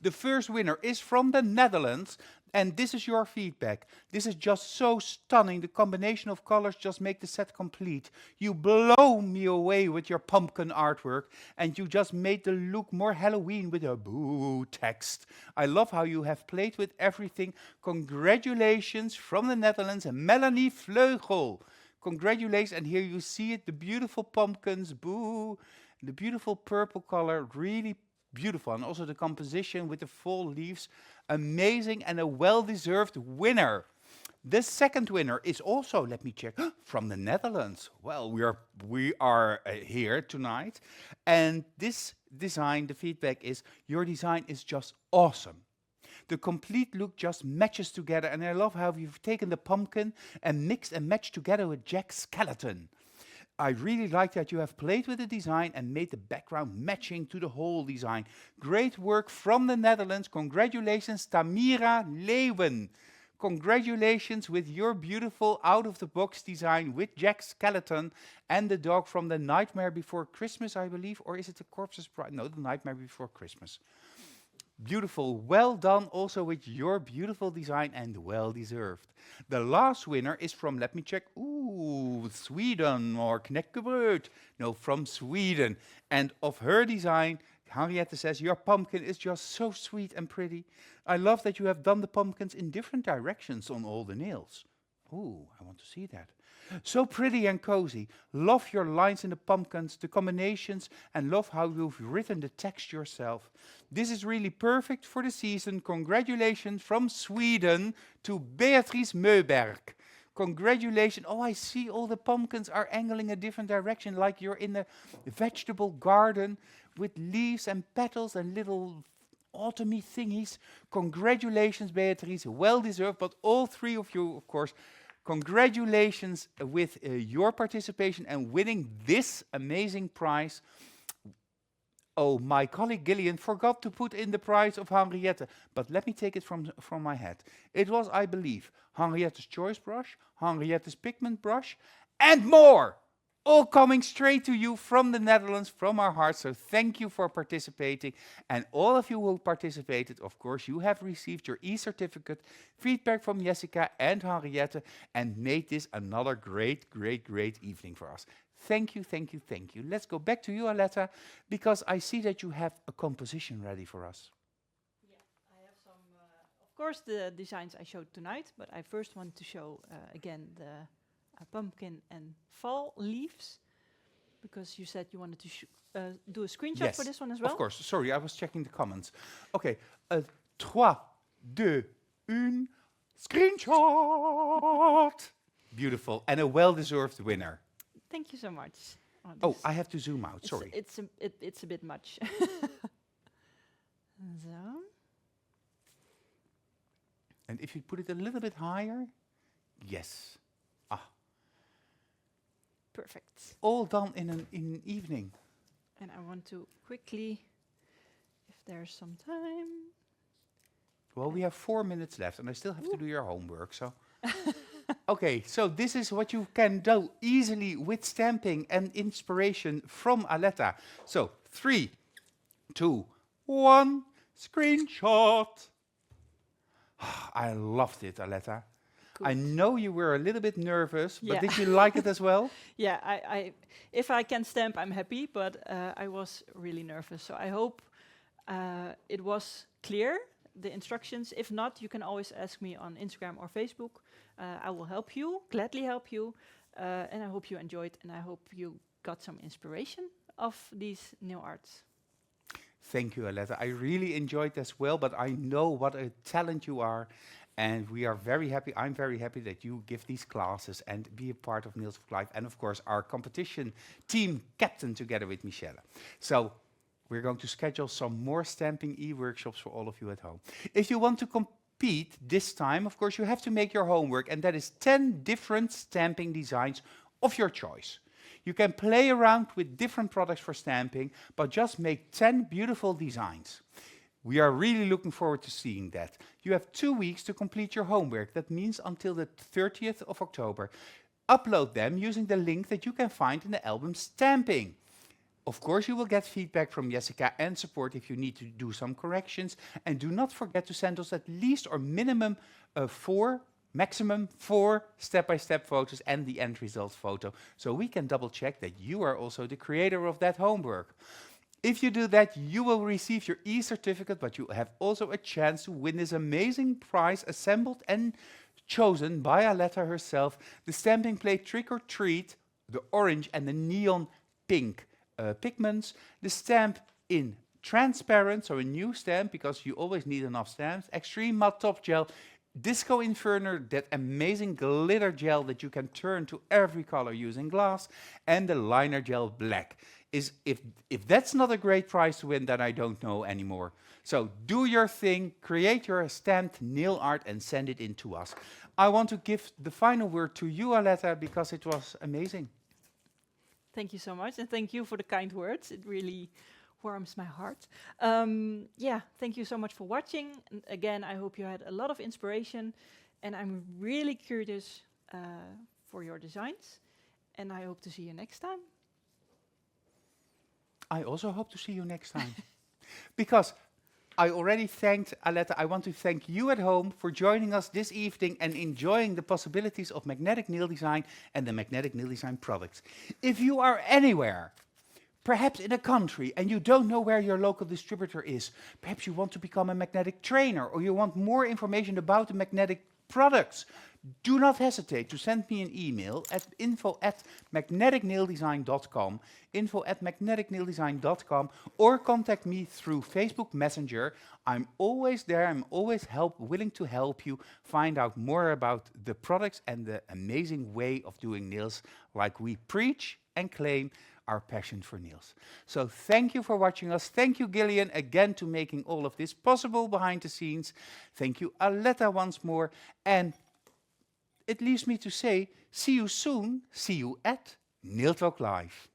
[SPEAKER 1] The first winner is from the Netherlands, and this is your feedback. This is just so stunning. The combination of colors just make the set complete. You blow me away with your pumpkin artwork, and you just made the look more Halloween with a boo text. I love how you have played with everything. Congratulations from the Netherlands, Melanie Vleugel. Congratulations, and here you see it, the beautiful pumpkins, boo, the beautiful purple color, really beautiful, and also the composition with the fall leaves, amazing, and a well-deserved winner. The second winner is also, let me check, from the Netherlands. Well, we are here tonight, and this design, the feedback is, your design is just awesome. The complete look just matches together, and I love how you've taken the pumpkin and mixed and matched together with Jack's skeleton. I really like that you have played with the design and made the background matching to the whole design. Great work from the Netherlands. Congratulations, Tamira Leeuwen. Congratulations with your beautiful out-of-the-box design with Jack's skeleton and the dog from The Nightmare Before Christmas, I believe. Or is it The Corpse's Bride? No, The Nightmare Before Christmas. Beautiful. Well done also with your beautiful design, and well deserved. The last winner is from, let me check, Sweden or Knäckebröd. No, from Sweden. And of her design, Henriette says, your pumpkin is just so sweet and pretty. I love that you have done the pumpkins in different directions on all the nails. Ooh, I want to see that. So pretty and cozy. Love your lines in the pumpkins, the combinations, and love how you've written the text yourself. This is really perfect for the season. Congratulations from Sweden to Beatrice Meuberg. Congratulations. Oh, I see all the pumpkins are angling a different direction, like you're in a vegetable garden with leaves and petals and little autumny thingies. Congratulations, Beatrice. Well deserved, but all 3 of you, of course, congratulations with your participation and winning this amazing prize. Oh, my colleague Gillian forgot to put in the prize of Henriette, but let me take it from my head. It was, I believe, Henriette's choice brush, Henriette's pigment brush, and more! All coming straight to you from the Netherlands, from our hearts. So thank you for participating. And all of you who participated, of course, you have received your e-certificate, feedback from Jessica and Henriette, and made this another great, great, great evening for us. Thank you, thank you, thank you. Let's go back to you, Aletta, because I see that you have a composition ready for us.
[SPEAKER 2] Yeah, I have some, of course, the designs I showed tonight, but I first want to show again the pumpkin and fall leaves, because you said you wanted to do a screenshot for this one as well.
[SPEAKER 1] Of course. Sorry, I was checking the comments. Okay, 3, 2, 1, screenshot! Beautiful, and a well-deserved winner.
[SPEAKER 2] Thank you so much.
[SPEAKER 1] Oh, I have to zoom out, sorry.
[SPEAKER 2] It's a bit much. So.
[SPEAKER 1] And if you put it a little bit higher, yes.
[SPEAKER 2] Perfect.
[SPEAKER 1] All done in an evening.
[SPEAKER 2] And I want to quickly, if there's some time.
[SPEAKER 1] Well, we have 4 minutes left, and I still have to do your homework, so. Okay, so this is what you can do easily with stamping and inspiration from Aletta. So, 3, 2, 1, screenshot. I loved it, Aletta.
[SPEAKER 2] Good.
[SPEAKER 1] I know you were a little bit nervous, but
[SPEAKER 2] Yeah.
[SPEAKER 1] did you like it as well?
[SPEAKER 2] Yeah, if I can stamp, I'm happy, but I was really nervous. So I hope it was clear, the instructions. If not, you can always ask me on Instagram or Facebook. I will help you, gladly help you. And I hope you enjoyed, and I hope you got some inspiration of these new arts.
[SPEAKER 1] Thank you, Aletta. I really enjoyed as well, but I know what a talent you are. And we are very happy, I'm very happy that you give these classes and be a part of Nails of Life. And of course, our competition team captain together with Michelle. So we're going to schedule some more stamping e-workshops for all of you at home. If you want to compete this time, of course, you have to make your homework. And that is 10 different stamping designs of your choice. You can play around with different products for stamping, but just make 10 beautiful designs. We are really looking forward to seeing that. You have 2 weeks to complete your homework. That means until the 30th of October. Upload them using the link that you can find in the album Stamping. Of course, you will get feedback from Jessica and support if you need to do some corrections. And do not forget to send us at least or minimum 4, maximum 4 step-by-step photos and the end result photo. So we can double check that you are also the creator of that homework. If you do that, you will receive your e-certificate, but you have also a chance to win this amazing prize assembled and chosen by Aletta herself, the stamping plate Trick or Treat, the orange and the neon pink pigments, the stamp in transparent, so a new stamp because you always need enough stamps, extreme matte top gel, Disco Inferno, that amazing glitter gel that you can turn to every color using glass, and the liner gel black. If that's not a great prize to win, then I don't know anymore. So do your thing, create your stamped nail art and send it in to us. I want to give the final word to you, Aletta, because it was amazing.
[SPEAKER 2] Thank you so much, and thank you for the kind words. It really warms my heart. Yeah, thank you so much for watching. And again, I hope you had a lot of inspiration, and I'm really curious for your designs, and I hope to see you next time.
[SPEAKER 1] I also hope to see you next time. Because I already thanked Aletta. I want to thank you at home for joining us this evening and enjoying the possibilities of magnetic nail design and the magnetic nail design products. If you are anywhere, perhaps in a country, and you don't know where your local distributor is, perhaps you want to become a magnetic trainer or you want more information about the magnetic products, do not hesitate to send me an email at info@magneticnaildesign.com, info@magneticnaildesign.com, or contact me through Facebook Messenger. I'm always there. I'm always willing to help you find out more about the products and the amazing way of doing nails like we preach and claim our passion for nails. So thank you for watching us. Thank you, Gillian, again to making all of this possible behind the scenes. Thank you, Aletta, once more. And it leaves me to say, see you soon, see you at Nail Talk Live.